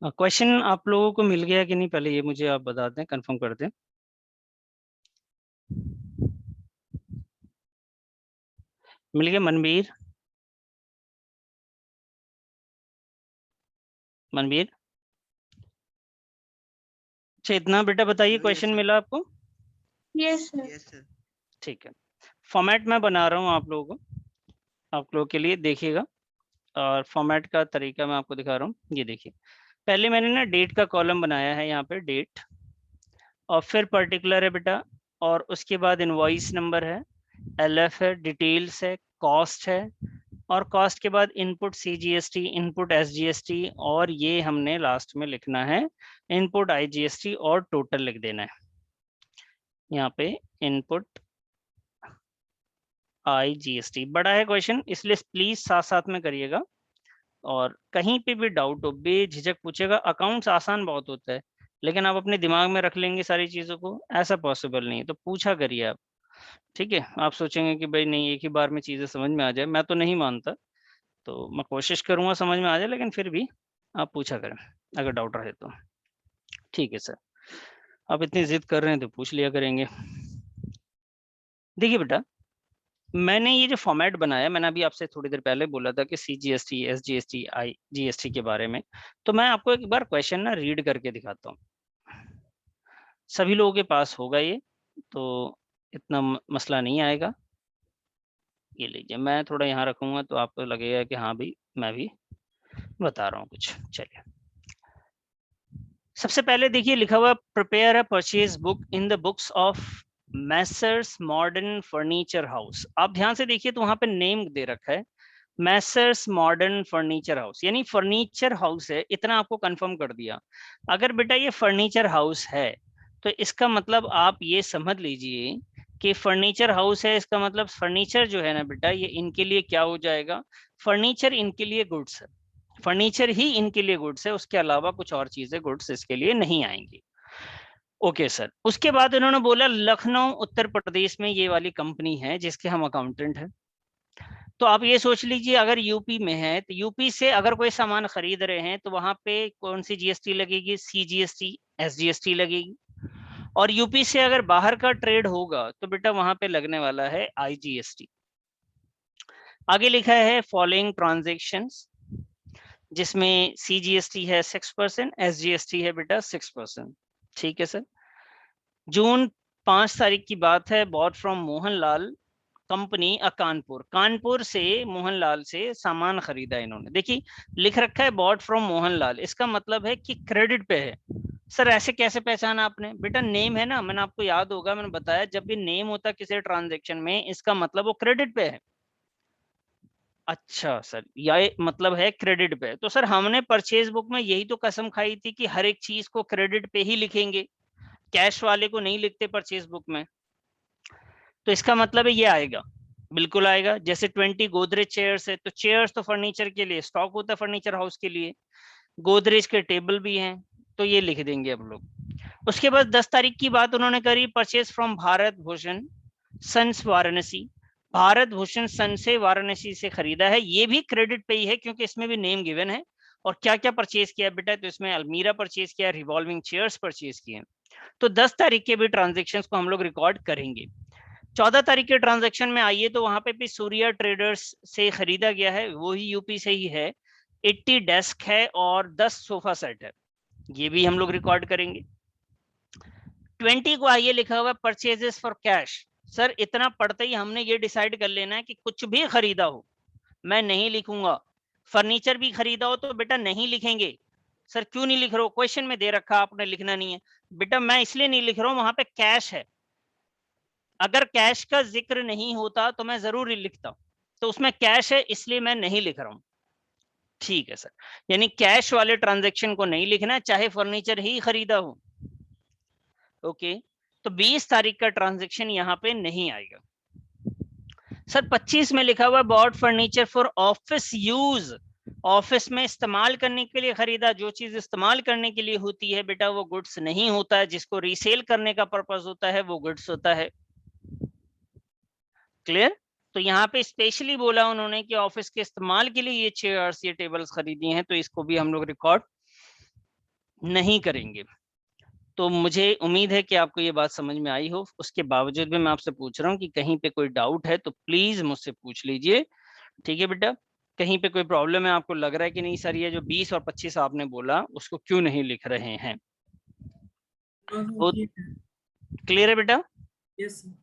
क्वेश्चन आप लोगों को मिल गया कि नहीं, पहले ये मुझे आप बता दें, कंफर्म कर दें। मिल गया मनवीर? मनवीर, अच्छा इतना बेटा बताइए, Yes, क्वेश्चन sir. मिला आपको? Yes sir. Yes, sir. ठीक है, फॉर्मेट मैं बना रहा हूँ आप लोगों को, आप लोगों के लिए, देखिएगा। और फॉर्मेट का तरीका मैं आपको दिखा रहा हूँ, ये देखिए। पहले मैंने ना डेट का कॉलम बनाया है यहाँ पे, डेट, और फिर पर्टिकुलर है बेटा, और उसके बाद इनवॉइस नंबर है, एलएफ है, डिटेल्स है, कॉस्ट है, और कॉस्ट के बाद इनपुट सीजीएसटी, इनपुट एसजीएसटी, और ये हमने लास्ट में लिखना है इनपुट आईजीएसटी, और टोटल लिख देना है यहाँ पे, इनपुट आईजीएसटी। बड़ा है क्वेश्चन, इसलिए प्लीज साथ साथ में करिएगा, और कहीं पे भी डाउट हो बेझिझक पूछेगा। अकाउंट्स आसान बहुत होता है, लेकिन आप अपने दिमाग में रख लेंगे सारी चीजों को, ऐसा पॉसिबल नहीं है, तो पूछा करिए आप। ठीक है, आप सोचेंगे कि भाई नहीं एक ही बार में चीजें समझ में आ जाए, मैं तो नहीं मानता, तो मैं कोशिश करूंगा समझ में आ जाए, लेकिन फिर भी आप पूछा करें अगर डाउट रहे तो। ठीक है सर, आप इतनी जिद कर रहे हैं तो पूछ लिया करेंगे। देखिए बेटा, मैंने ये जो फॉर्मेट बनाया, मैंने अभी आपसे थोड़ी देर पहले बोला था कि सीजीएसटी, एसजीएसटी, आईजीएसटी के बारे में, तो मैं आपको एक बार क्वेश्चन ना रीड करके दिखाता हूँ। सभी लोगों के पास होगा ये, तो इतना मसला नहीं आएगा। ये लीजिए, मैं थोड़ा यहाँ रखूंगा तो आपको लगेगा कि हाँ भाई मैं भी बता रहा हूँ कुछ। चलिए, सबसे पहले देखिए लिखा हुआ, prepare a purchase book in the books of Messrs modern furniture house. आप ध्यान से देखिए तो वहां पे नेम दे रखा है मैसर्स मॉडर्न फर्नीचर हाउस, यानी फर्नीचर हाउस है, इतना आपको कंफर्म कर दिया। अगर बेटा ये फर्नीचर हाउस है तो इसका मतलब आप ये समझ लीजिए कि फर्नीचर हाउस है, इसका मतलब फर्नीचर जो है ना बेटा, ये इनके लिए क्या हो जाएगा, फर्नीचर इनके लिए गुड्स है, फर्नीचर ही इनके लिए गुड्स है, उसके अलावा कुछ और चीजें गुड्स इसके लिए नहीं आएंगी। ओके सर, उसके बाद उन्होंने बोला लखनऊ उत्तर प्रदेश में ये वाली कंपनी है जिसके हम अकाउंटेंट हैं। तो आप ये सोच लीजिए अगर यूपी में है तो यूपी से अगर कोई सामान खरीद रहे हैं तो वहां पे कौन सी जीएसटी लगेगी, सीजीएसटी, एसजीएसटी लगेगी। और यूपी से अगर बाहर का ट्रेड होगा तो बेटा वहां पे लगने वाला है आईजीएसटी। आगे लिखा है फॉलोइंग ट्रांजेक्शंस, जिसमें सीजीएसटी है 6%, एसजीएसटी है बेटा 6%। ठीक है सर, जून 5 तारीख की बात है, bought from Mohanlal company Kanpur, Kanpur से मोहनलाल से सामान खरीदा इन्होंने। देखिए लिख रखा है बॉट फ्रॉम मोहनलाल, इसका मतलब है कि क्रेडिट पे है। सर ऐसे कैसे पहचाना आपने? बेटा नेम है ना, मैंने आपको याद होगा, मैंने बताया जब भी नेम होता है किसी ट्रांजेक्शन में, इसका मतलब वो क्रेडिट पे है। अच्छा सर, ये मतलब है क्रेडिट पे। तो सर हमने परचेज बुक में यही तो कसम खाई थी कि हर एक चीज को क्रेडिट पे ही लिखेंगे, कैश वाले को नहीं लिखते परचेज बुक में। तो इसका मतलब है ये आएगा, बिल्कुल आएगा। जैसे 20 गोदरेज चेयर्स है, तो चेयर्स तो फर्नीचर के लिए स्टॉक होता है, फर्नीचर हाउस के लिए। गोदरेज के टेबल भी हैं, तो ये लिख देंगे अब लोग। उसके बाद 10 तारीख की बात उन्होंने करी, purchase from Bharat Bhushan Sons Varanasi. Bharat Bhushan Son से वाराणसी से खरीदा है, ये भी क्रेडिट पे ही है क्योंकि इसमें भी नेम गिवन है। और क्या क्या परचेज किया बेटा, तो इसमें अलमीरा परचेज किया, रिवॉल्विंग चेयर्स परचेज किए। तो 10 तारीख के भी ट्रांजेक्शन को हम लोग रिकॉर्ड करेंगे। 14 तारीख के ट्रांजेक्शन में आइए तो वहां पे भी सूर्या ट्रेडर्स से खरीदा गया है, वो ही यूपी से ही है। 80 डेस्क है और 10 सोफा सेट है, ये भी हम लोग रिकॉर्ड करेंगे। 20 को आइए लिखा हुआ परचेजेस फॉर कैश। सर इतना पढ़ते ही हमने ये डिसाइड कर लेना है कि कुछ भी खरीदा हो मैं नहीं लिखूंगा, फर्नीचर भी खरीदा हो तो बेटा नहीं लिखेंगे। सर क्यों नहीं लिख रहे हो, क्वेश्चन में दे रखा आपने लिखना नहीं है। बेटा मैं इसलिए नहीं लिख रहा हूं, वहां पे कैश है, अगर कैश का जिक्र नहीं होता तो मैं जरूर लिखता, तो उसमें कैश है इसलिए मैं नहीं लिख रहा हूं। ठीक है सर, यानी कैश वाले ट्रांजैक्शन को नहीं लिखना चाहे फर्नीचर ही खरीदा हो। ओके, तो 20 तारीख का ट्रांजैक्शन यहाँ पे नहीं आएगा। सर 25 में लिखा हुआ bought furniture for office use, office में इस्तेमाल करने के लिए खरीदा। जो चीज इस्तेमाल करने के लिए होती है बेटा वो गुड्स नहीं होता है, जिसको रीसेल करने का पर्पस होता है वो गुड्स होता है। क्लियर? तो यहाँ पे स्पेशली बोला उन्होंने कि ऑफिस के इस्तेमाल के लिए ये चेयर्स, ये टेबल्स खरीदी हैं, तो इसको भी हम लोग रिकॉर्ड नहीं करेंगे। तो मुझे उम्मीद है कि आपको ये बात समझ में आई हो। उसके बावजूद भी मैं आपसे पूछ रहा हूँ कि कहीं पे कोई डाउट है तो प्लीज मुझसे पूछ लीजिए, ठीक है बेटा। कहीं पे कोई प्रॉब्लम है, आपको लग रहा है कि नहीं सर ये जो 20 और 25 आपने बोला उसको क्यों नहीं लिख रहे हैं? नो सर, वो ठीक है। क्लियर है बेटा? Yes sir.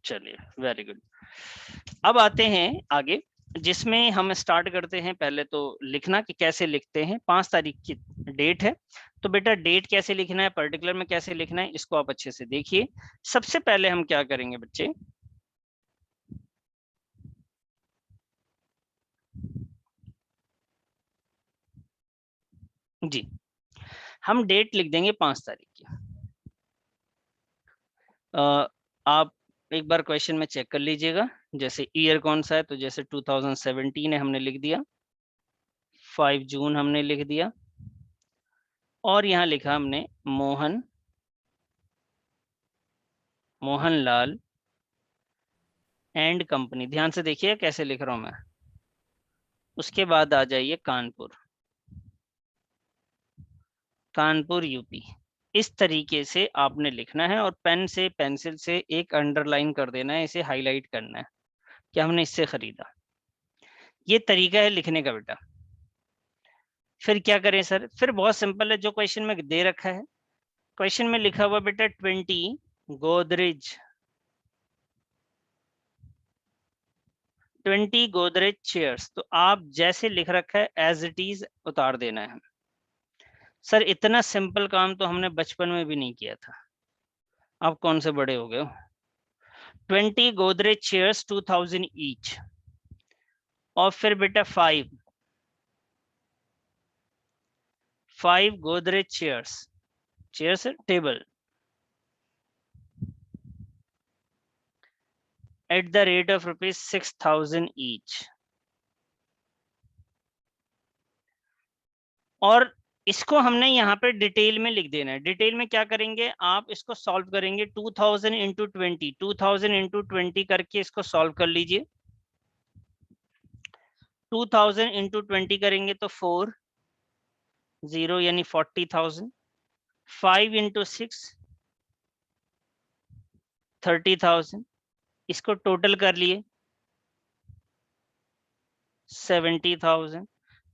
चलिए, वेरी गुड। अब आते हैं आगे, जिसमें हम स्टार्ट करते हैं पहले तो लिखना कि कैसे लिखते हैं। 5 तारीख की डेट है, तो बेटा डेट कैसे लिखना है, पर्टिकुलर में कैसे लिखना है, इसको आप अच्छे से देखिए। सबसे पहले हम क्या करेंगे बच्चे, जी हम डेट लिख देंगे 5 तारीख की। आप एक बार क्वेश्चन में चेक कर लीजिएगा, जैसे ईयर कौन सा है, तो जैसे 2017 है हमने लिख दिया, 5 जून हमने लिख दिया, और यहाँ लिखा हमने मोहनलाल एंड कंपनी। ध्यान से देखिए कैसे लिख रहा हूं मैं। उसके बाद आ जाइए कानपुर यूपी। इस तरीके से आपने लिखना है, और पेन से, पेंसिल से एक अंडरलाइन कर देना है, इसे हाईलाइट करना है कि हमने इससे खरीदा। ये तरीका है लिखने का बेटा। फिर क्या करें सर? फिर बहुत सिंपल है, जो क्वेश्चन में दे रखा है, क्वेश्चन में लिखा हुआ बेटा 20 गोदरेज चेयर्स, तो आप जैसे लिख रखा है एज इट इज उतार देना है। सर इतना सिंपल काम तो हमने बचपन में भी नहीं किया था, आप कौन से बड़े हो गए हो। 20 गोदरेज चेयर्स 2000 ईच, और फिर बेटा 5 Godrej chairs table at the rate of rupees 6000 each। और इसको हमने यहाँ पे डिटेल में लिख देना है। डिटेल में क्या करेंगे, आप इसको सॉल्व करेंगे 2000 इंटू 20, 2000 इंटू 20 करके इसको सॉल्व कर लीजिए। 2000 इंटू 20 करेंगे तो 40 यानी 40,000। 5 इंटू 6 30,000, इसको टोटल कर लिए 70,000।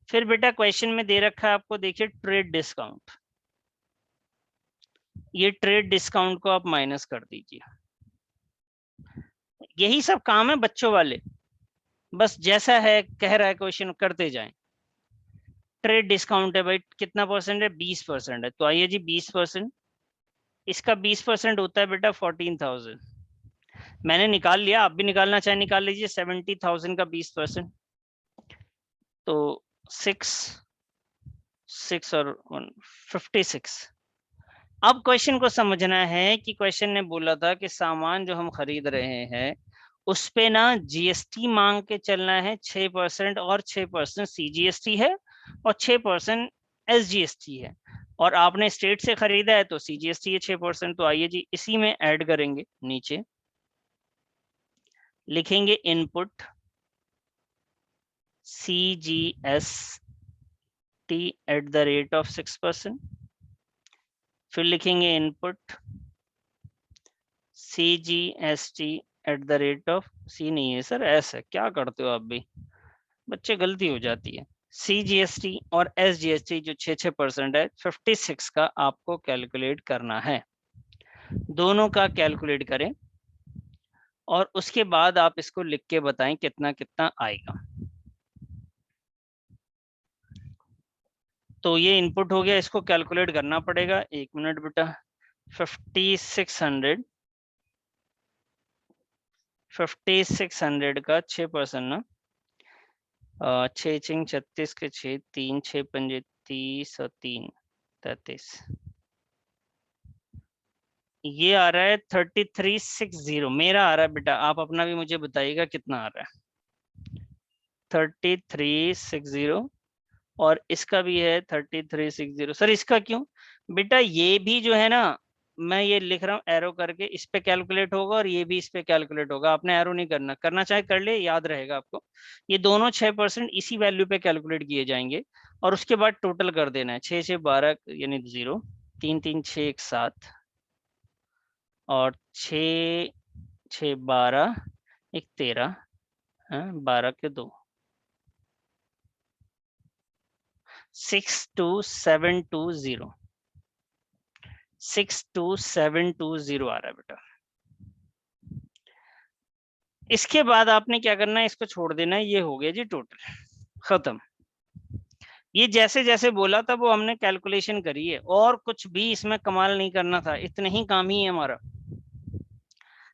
फिर बेटा क्वेश्चन में दे रखा है आपको, देखिए ट्रेड डिस्काउंट, ये ट्रेड डिस्काउंट को आप माइनस कर दीजिए। यही सब काम है बच्चों वाले, बस जैसा है कह रहा है क्वेश्चन करते जाएं। ट्रेड डिस्काउंट है भाई, कितना परसेंट है, 20% है, तो आइए जी 20%, इसका 20% होता है बेटा 14,000। मैंने निकाल लिया, आप भी निकालना चाहे निकाल लीजिए। 70,000 का 20%, तो 6 और 56। अब क्वेश्चन को समझना है कि क्वेश्चन ने बोला था कि सामान जो हम खरीद रहे हैं उस पे ना जीएसटी मांग के चलना है 6%, और 6% सीजीएसटी है, और 6% एसजीएसटी है, और आपने स्टेट से खरीदा है तो सीजीएसटी है 6%। तो आइए जी इसी में ऐड करेंगे, नीचे लिखेंगे input CGST at the rate of 6%, फिर लिखेंगे input CGST at the rate of, C नहीं है सर, एस है, क्या करते हो आप भी बच्चे, गलती हो जाती है। CGST और SGST जो 6% है, 56 का आपको कैलकुलेट करना है। दोनों का कैलकुलेट करें, और उसके बाद आप इसको लिख के बताएं कितना कितना आएगा। तो ये इनपुट हो गया, इसको कैलकुलेट करना पड़ेगा। 1 मिनट बेटा। 5600 का 6% ना, 6 छिंग 36 के 6, 3 6 पंजे 30 और 3 33, ये आ रहा है 3360। मेरा आ रहा है बेटा, आप अपना भी मुझे बताइएगा कितना आ रहा है। 3360, और इसका भी है 3360। सर इसका क्यों बेटा? ये भी जो है ना मैं ये लिख रहा हूँ एरो करके, इस पे कैलकुलेट होगा और ये भी इस पे कैलकुलेट होगा। आपने एरो नहीं करना, करना चाहे कर ले, याद रहेगा आपको। ये दोनों 6% इसी वैल्यू पे कैलकुलेट किए जाएंगे और उसके बाद टोटल कर देना है। 6 6 12 यानी 0, 3 3 6 1 7 और 6 6 12 1 13, 12 के 2, 62720, 62720 आ रहा है बेटा। इसके बाद आपने क्या करना है, इसको छोड़ देना है। ये हो गया जी टोटल, खत्म। ये जैसे जैसे बोला था वो हमने कैलकुलेशन करी है, और कुछ भी इसमें कमाल नहीं करना था, इतने ही काम ही है हमारा।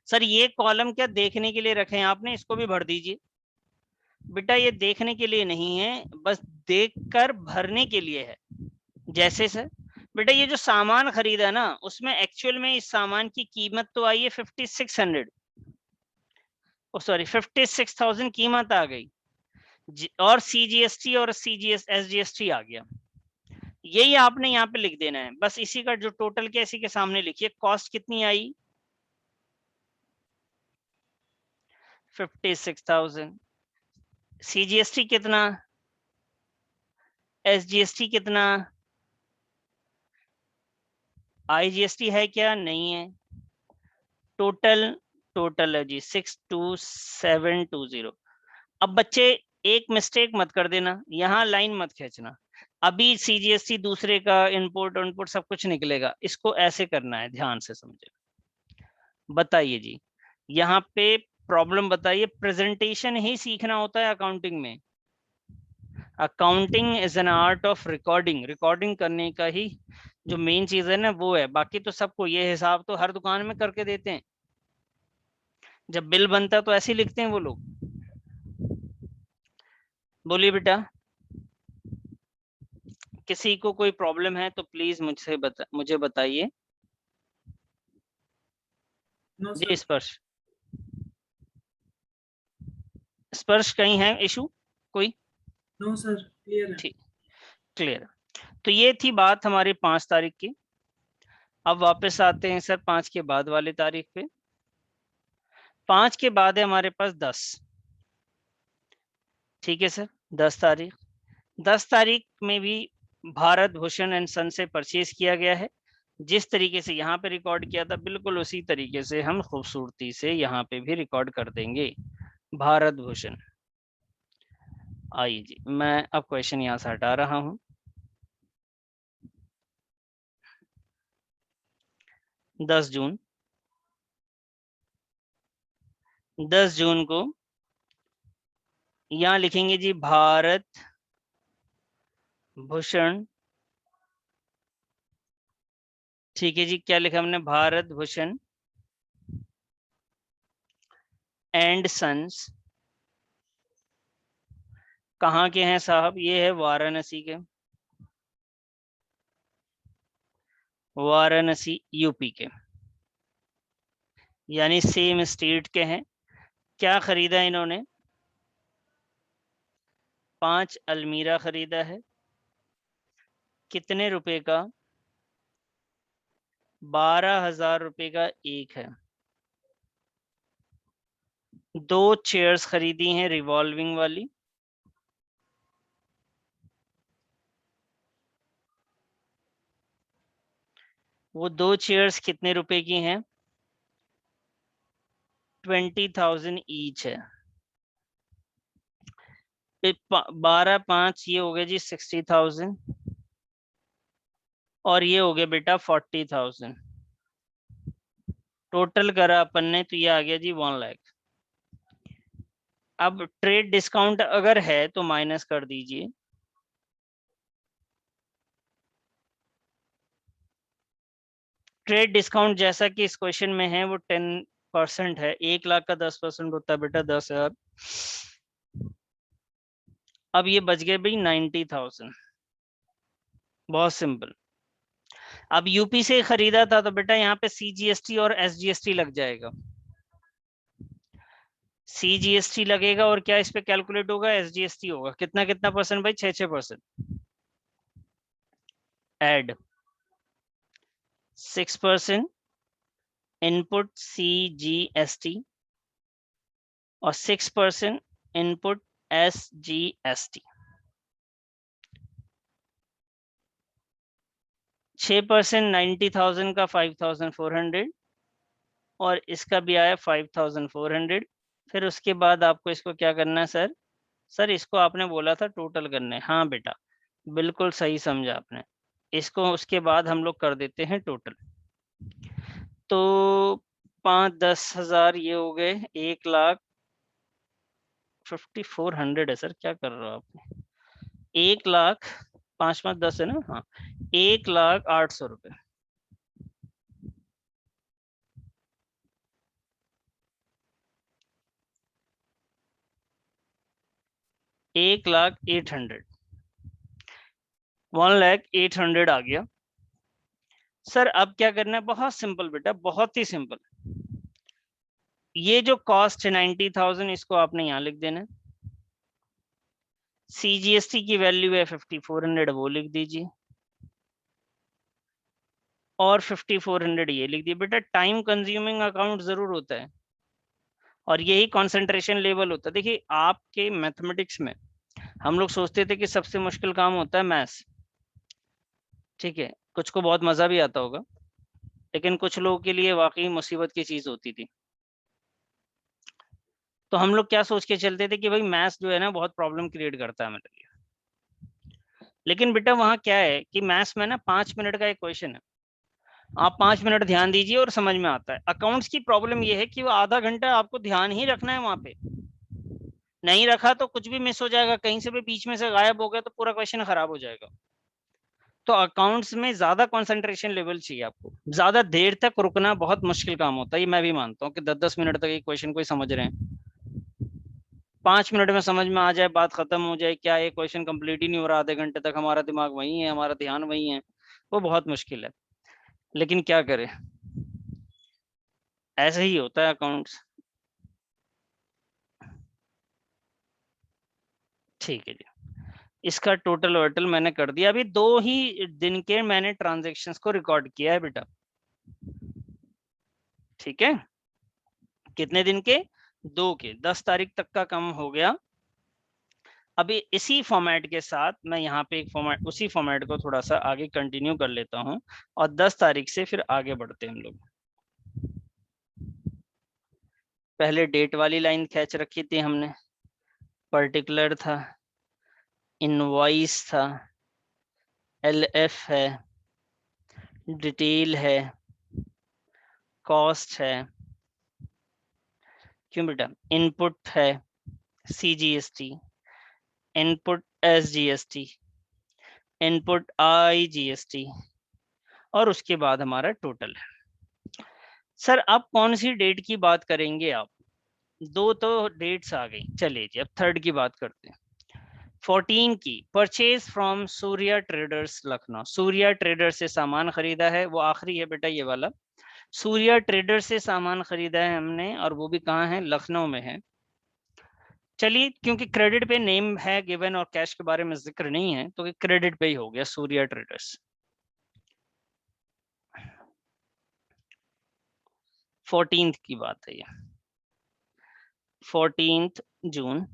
सर ये कॉलम क्या देखने के लिए रखे हैं आपने, इसको भी भर दीजिए बेटा। ये देखने के लिए नहीं है, बस देखकर भरने के लिए है। जैसे सर बेटा ये जो सामान खरीदा ना, उसमें एक्चुअल में इस सामान की कीमत तो आई है 5600, सॉरी 56,000 कीमत आ गई, और CGST और SGST आ गया। यही आपने यहाँ पे लिख देना है बस। इसी का जो टोटल क्या, इसी के सामने लिखिए। कॉस्ट कितनी आई 56,000, CGST कितना, SGST कितना, IGST है क्या, नहीं है। टोटल है जी 62720। अब बच्चे एक मिस्टेक मत कर देना, यहाँ लाइन मत खींचना। अभी CGST दूसरे का इनपुट इनपुट सब कुछ निकलेगा, इसको ऐसे करना है, ध्यान से समझे। बताइए जी, यहाँ पे प्रॉब्लम बताइए। प्रेजेंटेशन ही सीखना होता है अकाउंटिंग में। Accounting is an art of recording, recording करने का ही जो मेन चीज है ना वो है। बाकी तो सबको ये हिसाब तो हर दुकान में करके देते हैं, जब बिल बनता है तो ऐसे ही लिखते हैं वो लोग। बोलिए बेटा, किसी को कोई प्रॉब्लम है तो प्लीज मुझे बताइए। नो जी सर। स्पर्श, स्पर्श कहीं है इशू कोई? नो सर, क्लियर है। ठीक, क्लियर। तो ये थी बात हमारी 5 तारीख की। अब वापस आते हैं सर 5 के बाद वाले तारीख पे। 5 के बाद है हमारे पास 10, ठीक है सर। 10 तारीख, 10 तारीख में भी भारत भूषण एंड सन से परचेज किया गया है। जिस तरीके से यहाँ पे रिकॉर्ड किया था, बिल्कुल उसी तरीके से हम खूबसूरती से यहाँ पे भी रिकॉर्ड कर देंगे, भारत भूषण। आइए जी, मैं अब क्वेश्चन यहाँ से हटा रहा हूँ। 10 जून, 10 जून को यहाँ लिखेंगे जी भारत भूषण, ठीक है जी। क्या लिखा हमने, भारत भूषण एंड सन्स। कहाँ के हैं साहब, ये है वाराणसी के, वाराणसी यूपी के, यानी सेम स्टेट के हैं। क्या खरीदा इन्होंने, 5 अलमीरा खरीदा है। कितने रुपए का, 12,000 रुपए का एक है। 2 चेयर्स खरीदी हैं रिवॉल्विंग वाली, वो 2 चेयर्स कितने रुपए की हैं, 20,000 ईच है। 12 5 ये हो गया जी 60,000, और ये हो गया बेटा 40,000। टोटल करा अपन ने तो ये आ गया जी 1 लाख। अब ट्रेड डिस्काउंट अगर है तो माइनस कर दीजिए। ट्रेड डिस्काउंट जैसा कि इस क्वेश्चन में है वो 10% है। 1 लाख का 10% होता है बेटा 10,000। अब ये बच गए भाई 90,000, बहुत सिंपल। अब यूपी से खरीदा था तो बेटा यहाँ पे CGST और SGST लग जाएगा। CGST लगेगा और क्या इस पे कैलकुलेट होगा, SGST होगा। कितना कितना परसेंट भाई, 6% ऐड 6%, इनपुट CGST और 6% इनपुट SGST। 6% 90,000 का 5,400 और इसका भी आया 5,400। फिर उसके बाद आपको इसको क्या करना है सर? सर इसको आपने बोला था टोटल करना है। हाँ बेटा, बिल्कुल सही समझा आपने। इसको उसके बाद हम लोग कर देते हैं टोटल। तो 5-10 हजार ये हो गए, 1,54,000 है सर। क्या कर रहे हो आप? 1,00,000 5-5-10 है ना? हाँ, 1,08,000 रुपये। 1,08,000 1,08,000 आ गया। सर अब क्या करना है? बहुत सिंपल बेटा, बहुत ही सिंपल। ये जो कॉस्ट है 90,000, इसको आपने यहाँ लिख देना है। CGST की वैल्यू है 5,400, वो लिख दीजिए। और 5,400 ये लिख दिए। बेटा टाइम कंज्यूमिंग अकाउंट जरूर होता है और यही कंसंट्रेशन लेवल होता है। देखिए आपके मैथमेटिक्स में हम लोग सोचते थे कि सबसे मुश्किल काम होता है मैथ्स, ठीक है, कुछ को बहुत मजा भी आता होगा, लेकिन कुछ लोगों के लिए वाकई मुसीबत की चीज होती थी। तो हम लोग क्या सोच के चलते थे कि भाई मैथ्स जो है ना बहुत प्रॉब्लम क्रिएट करता है मेरे लिए। लेकिन बेटा वहाँ क्या है कि मैथ्स में ना 5 मिनट का एक क्वेश्चन है, आप 5 मिनट ध्यान दीजिए और समझ में आता है। अकाउंट्स की प्रॉब्लम ये है कि वो आधा घंटा आपको ध्यान ही रखना है, वहां पे नहीं रखा तो कुछ भी मिस हो जाएगा, कहीं से भी बीच में से गायब हो गया तो पूरा क्वेश्चन खराब हो जाएगा। तो अकाउंट्स में ज्यादा कंसंट्रेशन लेवल चाहिए आपको। ज्यादा देर तक रुकना बहुत मुश्किल काम होता है, ये मैं भी मानता हूँ कि 10-10 मिनट तक एक क्वेश्चन कोई समझ रहे हैं, 5 मिनट में समझ में आ जाए, बात खत्म हो जाए, क्या ये क्वेश्चन कंप्लीट ही नहीं हो रहा, आधे घंटे तक हमारा दिमाग वही है, हमारा ध्यान वही है, वो बहुत मुश्किल है। लेकिन क्या करें, ऐसे ही होता है अकाउंट्स। ठीक है जी, इसका टोटल वर्टल मैंने कर दिया। अभी 2 ही दिन के मैंने ट्रांजेक्शन्स को रिकॉर्ड किया है बेटा, ठीक है। कितने दिन के? 2 के। 10 तारीख तक का काम हो गया। अभी इसी फॉर्मेट के साथ मैं यहाँ पे एक फॉर्मेट, उसी फॉर्मेट को थोड़ा सा आगे कंटिन्यू कर लेता हूँ और 10 तारीख से फिर आगे बढ़ते हैं हम लोग। पहले डेट वाली लाइन खींच रखी थी हमने, पर्टिकुलर था, इनवॉइस था, LF है, डिटेल है, कॉस्ट है, क्यों बेटा, इनपुट है CGST, input SGST, input IGST और उसके बाद हमारा टोटल है। सर अब कौन सी डेट की बात करेंगे आप? 2 तो डेट्स आ गई, चलिए जी अब 3rd की बात करते हैं। 14 की, purchase from Surya traders Lucknow. Surya trader से सामान खरीदा है, वो आखिरी है बेटा ये वाला। सूर्या ट्रेडर से सामान खरीदा है हमने और वो भी कहाँ है? लखनऊ में है। चलिए क्योंकि क्रेडिट पे नेम है गिवन और कैश के बारे में जिक्र नहीं है तो क्रेडिट पे ही हो गया, सूर्या ट्रेडर्स। 14th की बात है ये, 14th जून,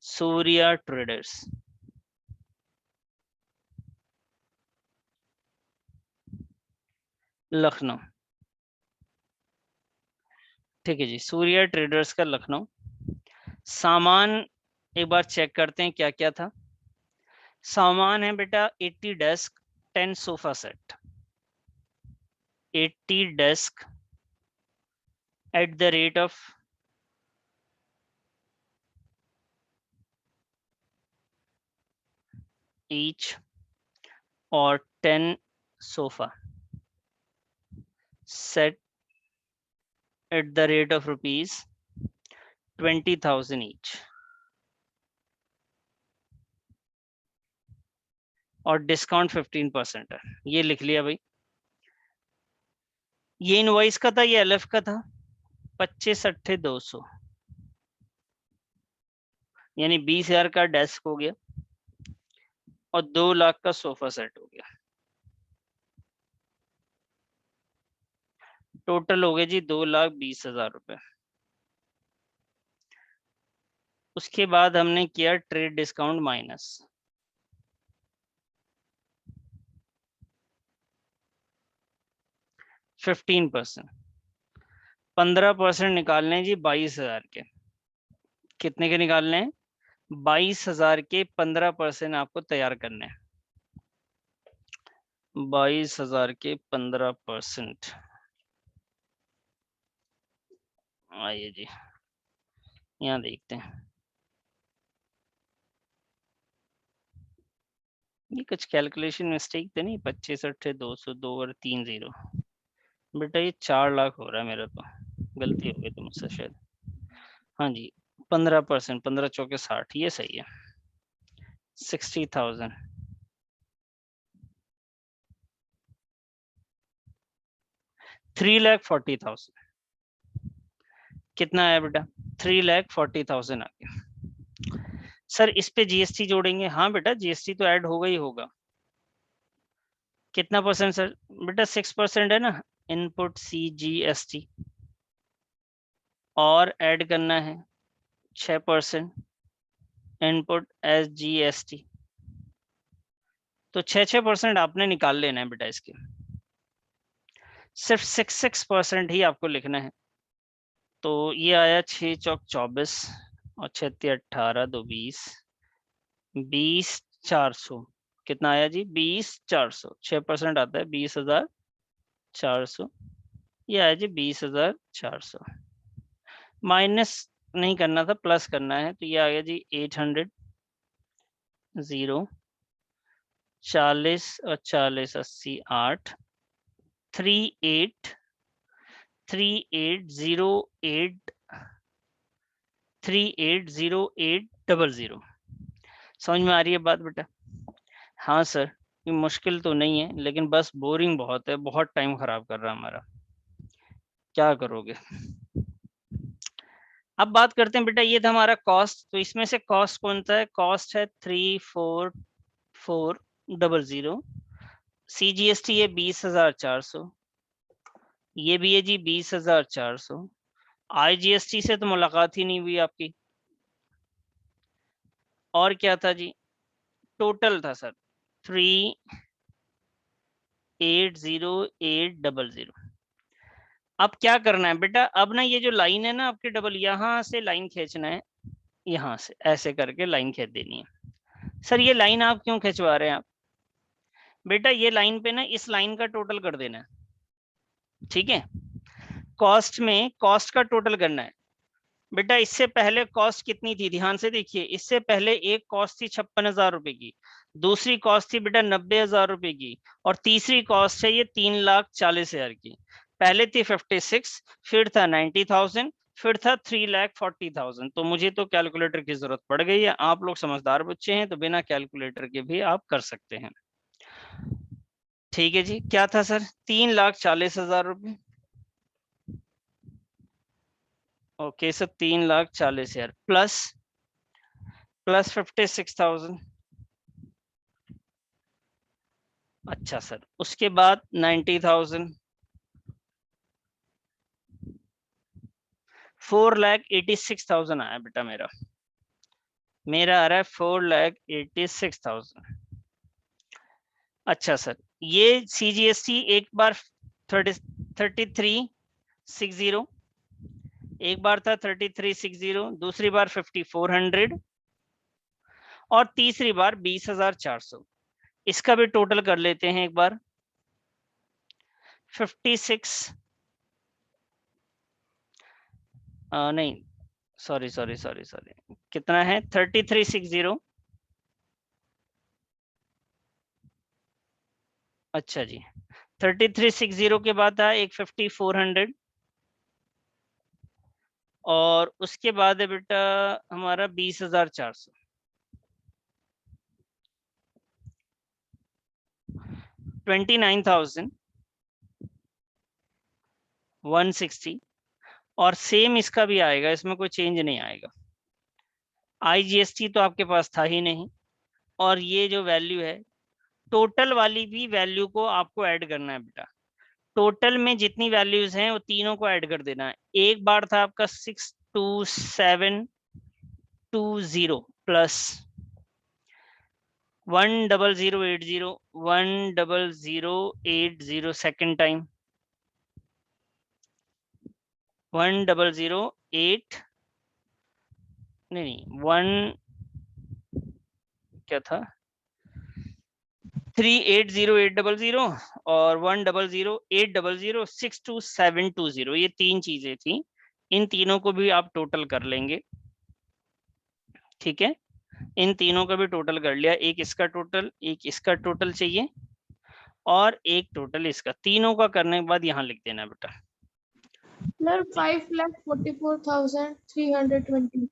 सूर्या ट्रेडर्स लखनऊ। ठीक है जी, सूर्या ट्रेडर्स का लखनऊ। सामान एक बार चेक करते हैं क्या क्या था। सामान है बेटा 80 desk, 10 sofa set. 80 desk eight the rate of each और 10 sofa set at the rate of rupees 20,000 each और डिस्काउंट 15% है। ये लिख लिया भाई। ये इनवॉइस का था, ये LF का था। 25/8/200 यानी 20,000 का डेस्क हो गया और 2 लाख का सोफा सेट हो गया। टोटल हो गए जी 2,20,000 रुपए। उसके बाद हमने किया ट्रेड डिस्काउंट माइनस, 15%। 15% निकालने हैं जी 22,000 के। कितने के निकालने हैं? 22,000 के 15% आपको तैयार करने हैं। 22,000 के 15%। आइए जी यहाँ देखते हैं। ये कुछ कैलकुलेशन मिस्टेक तो नहीं? 25 अट्ठे 202 और 3 0। बेटा ये 4 लाख हो रहा है मेरा, तो गलती हो गई तो मुझसे शायद। हाँ जी 15%, 15 चौके 60, ये सही है। 60,000। 3,40,000 कितना आया बेटा? 3,40,000 आ गया। सर इस पे जीएसटी जोड़ेंगे? हाँ बेटा जीएसटी तो ऐड होगा ही होगा। कितना परसेंट सर? बेटा 6% है ना इनपुट CGST, और ऐड करना है 6% इनपुट SGST। तो 6% आपने निकाल लेना है बेटा इसके। सिर्फ 6% ही आपको लिखना है। तो ये आया 6 चौक 24 और 6 18 2 20, 20,400। कितना आया जी? 20,400। 6% आता है 20,400। ये आया जी 20,400। माइनस नहीं करना था, प्लस करना है, तो ये आ गया जी 800 0 40 और 40 80 8 38 3808 380800। समझ में आ रही है बात बेटा? हाँ सर ये मुश्किल तो नहीं है, लेकिन बस बोरिंग बहुत है, बहुत टाइम खराब कर रहा है हमारा। क्या करोगे? अब बात करते हैं बेटा, ये था हमारा कॉस्ट। तो इसमें से कॉस्ट कौन सा है? कॉस्ट है 34400। CGST है 20,400। ये भी है जी 20,400। IGST से तो मुलाकात ही नहीं हुई आपकी। और क्या था जी? टोटल था सर 3,80,800। अब क्या करना है बेटा? अब ना ये जो लाइन है ना आपकी डबल, यहाँ से लाइन खींचना है, यहाँ से ऐसे करके लाइन खींच देनी है। सर ये लाइन आप क्यों खिंचवा रहे हैं आप? बेटा ये लाइन पे ना इस लाइन का टोटल कर देना है, ठीक है? कॉस्ट में कॉस्ट का टोटल करना है। बेटा इससे पहले कॉस्ट कितनी थी? ध्यान से देखिए, इससे पहले एक कॉस्ट थी 56,000 रुपए की, दूसरी कॉस्ट थी बेटा 90,000 रुपए की, और तीसरी कॉस्ट है ये 3,40,000 की। पहले थी 56, फिर था 90,000, फिर था 3,40,000। तो मुझे तो कैलकुलेटर की जरूरत पड़ गई है। आप लोग समझदार बच्चे हैं तो बिना कैलकुलेटर के भी आप कर सकते हैं। ठीक है जी, क्या था सर? 3,40,000 रुपए। Okay sir 3,40,000 plus 56,000। अच्छा सर उसके बाद 90,000, 4,86,000 आया बेटा मेरा आ रहा है 4,86,000। अच्छा सर ये CGST एक बार 3360, एक बार था 3360, दूसरी बार 5,400 और तीसरी बार 20,400। इसका भी टोटल कर लेते हैं एक बार। 56 नहीं सॉरी कितना है? 3360। अच्छा जी 3360 के बाद था एक 5,400, और उसके बाद है बेटा हमारा 20,400। 29,160, और सेम इसका भी आएगा, इसमें कोई चेंज नहीं आएगा। IGST तो आपके पास था ही नहीं, और ये जो वैल्यू है टोटल वाली भी वैल्यू को आपको ऐड करना है बेटा। टोटल में जितनी वैल्यूज हैं वो तीनों को ऐड कर देना है। एक बार था आपका 62720 प्लस 10080 10080 सेकेंड टाइम 1008 नहीं 1 क्या था 380800 और 100800 62720 ये तीन चीजें थी। इन तीनों को भी आप टोटल कर लेंगे। ठीक है, इन तीनों का भी टोटल कर लिया। एक इसका टोटल, एक इसका टोटल चाहिए और एक टोटल इसका। तीनों का करने के बाद यहाँ लिख देना बेटा। सर 5,44,320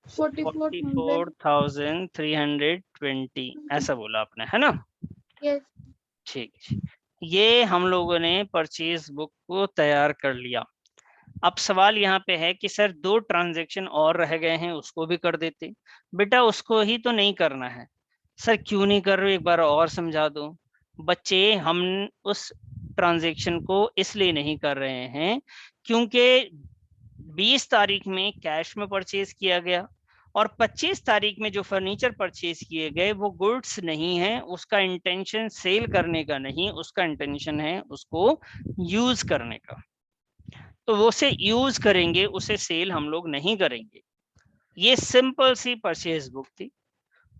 5,44,320 ऐसा बोला आपने, है ना? यस ठीक, ये हम लोगों ने परचेज बुक को तैयार कर लिया। अब सवाल यहाँ पे है कि सर 2 ट्रांजैक्शन और रह गए हैं, उसको भी कर देते। बेटा उसको ही तो नहीं करना है। सर क्यों नहीं कर रहे, एक बार और समझा दो। बच्चे हम उस ट्रांजैक्शन को इसलिए नहीं कर रहे हैं क्योंकि 20 तारीख में कैश में परचेज किया गया और 25 तारीख में जो फर्नीचर परचेज किए गए वो गुड्स नहीं है। उसका इंटेंशन सेल करने का नहीं, उसका इंटेंशन है उसको यूज करने का। तो वो उसे यूज करेंगे, उसे सेल हम लोग नहीं करेंगे। ये सिंपल सी परचेज बुक थी,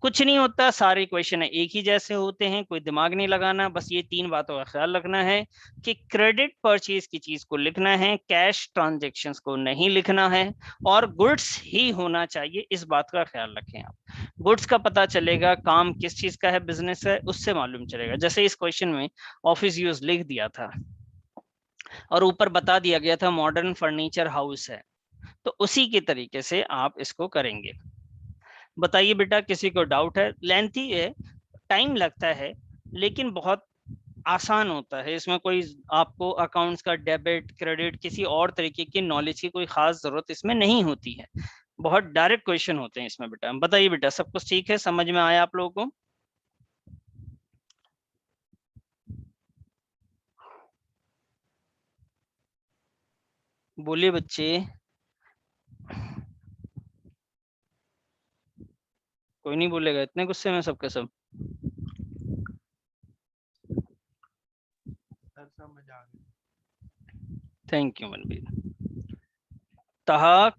कुछ नहीं होता। सारे क्वेश्चन एक ही जैसे होते हैं, कोई दिमाग नहीं लगाना। बस ये 3 बातों का ख्याल रखना है कि क्रेडिट परचेज की चीज को लिखना है, कैश ट्रांजैक्शंस को नहीं लिखना है और गुड्स ही होना चाहिए। इस बात का ख्याल रखें आप। गुड्स का पता चलेगा काम किस चीज का है, बिजनेस है, उससे मालूम चलेगा। जैसे इस क्वेश्चन में ऑफिस यूज लिख दिया था और ऊपर बता दिया गया था मॉडर्न फर्नीचर हाउस है, तो उसी के तरीके से आप इसको करेंगे। बताइए बेटा, किसी को डाउट है? लेंथी है, टाइम लगता है, लेकिन बहुत आसान होता है। इसमें कोई आपको अकाउंट्स का डेबिट क्रेडिट किसी और तरीके की नॉलेज की कोई खास जरूरत इसमें नहीं होती है। बहुत डायरेक्ट क्वेश्चन होते हैं इसमें बेटा। बताइए बेटा, सब कुछ ठीक है, समझ में आया आप लोगों को? बोलिए बच्चे, कोई नहीं बोलेगा, इतने गुस्से में सबके सब? समझ आ गया। Thank you Manbir. तहाक,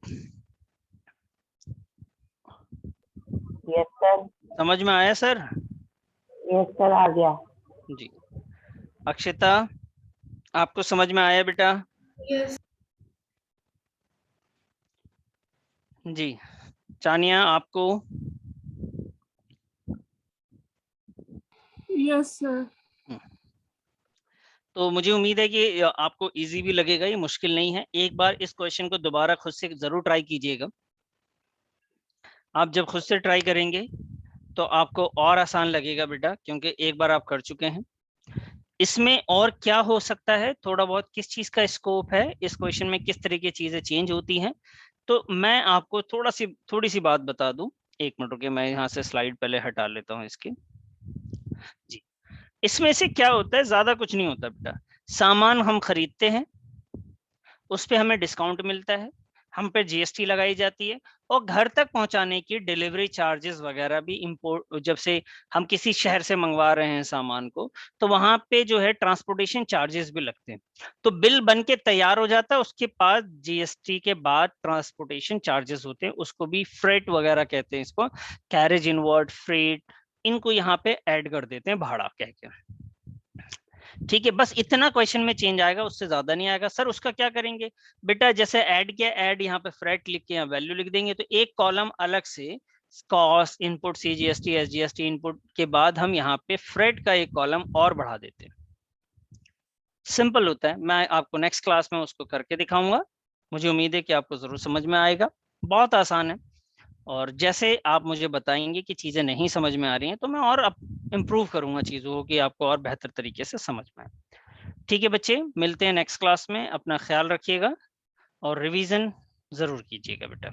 यस सर। समझ में आया सर? यस सर, आ गया जी। अक्षिता, आपको समझ में आया बेटा? यस जी। चानिया, आपको? Yes sir. तो मुझे उम्मीद है कि आपको इजी भी लगेगा, ये मुश्किल नहीं है। एक बार इस क्वेश्चन को दोबारा खुद से जरूर ट्राई कीजिएगा। आप जब खुद से ट्राई करेंगे तो आपको और आसान लगेगा बेटा, क्योंकि एक बार आप कर चुके हैं। इसमें और क्या हो सकता है, थोड़ा बहुत किस चीज का स्कोप है इस क्वेश्चन में, किस तरह की चीजें चेंज होती हैं, तो मैं आपको थोड़ी सी बात बता दूं। एक मिनट रुकिए, मैं यहाँ से स्लाइड पहले हटा लेता हूँ इसकी। जी, इसमें से क्या होता है, ज्यादा कुछ नहीं होता बेटा। सामान हम खरीदते हैं, उस पे हमें डिस्काउंट मिलता है, हम पे जीएसटी लगाई जाती है और घर तक पहुंचाने की डिलीवरी चार्जेस वगैरह भी इंपोर्ट, जब से हम किसी शहर से मंगवा रहे हैं सामान को, तो वहां पे जो है ट्रांसपोर्टेशन चार्जेस भी लगते हैं। तो बिल बन के तैयार हो जाता है, उसके पास जीएसटी के बाद ट्रांसपोर्टेशन चार्जेस होते हैं, उसको भी फ्रेट वगैरह कहते हैं, इसको कैरेज इनवर्ड फ्रेट, इनको यहाँ पे ऐड कर देते हैं भाड़ा कह के। ठीक है, बस इतना क्वेश्चन में चेंज आएगा, उससे ज्यादा नहीं आएगा। सर उसका क्या करेंगे बेटा? जैसे ऐड किया, ऐड यहाँ पे फ्रेट लिख के यहाँ वैल्यू लिख देंगे, तो एक कॉलम अलग से cost input CGST SGST input के बाद हम यहाँ पे फ्रेट का एक कॉलम और बढ़ा देते हैं। सिंपल होता है, मैं आपको नेक्स्ट क्लास में उसको करके दिखाऊंगा। मुझे उम्मीद है कि आपको जरूर समझ में आएगा, बहुत आसान है। और जैसे आप मुझे बताएंगे कि चीजें नहीं समझ में आ रही हैं, तो मैं और इम्प्रूव करूंगा चीजों को कि आपको और बेहतर तरीके से समझ में आए। ठीक है बच्चे, मिलते हैं नेक्स्ट क्लास में। अपना ख्याल रखिएगा और रिवीजन जरूर कीजिएगा बेटा।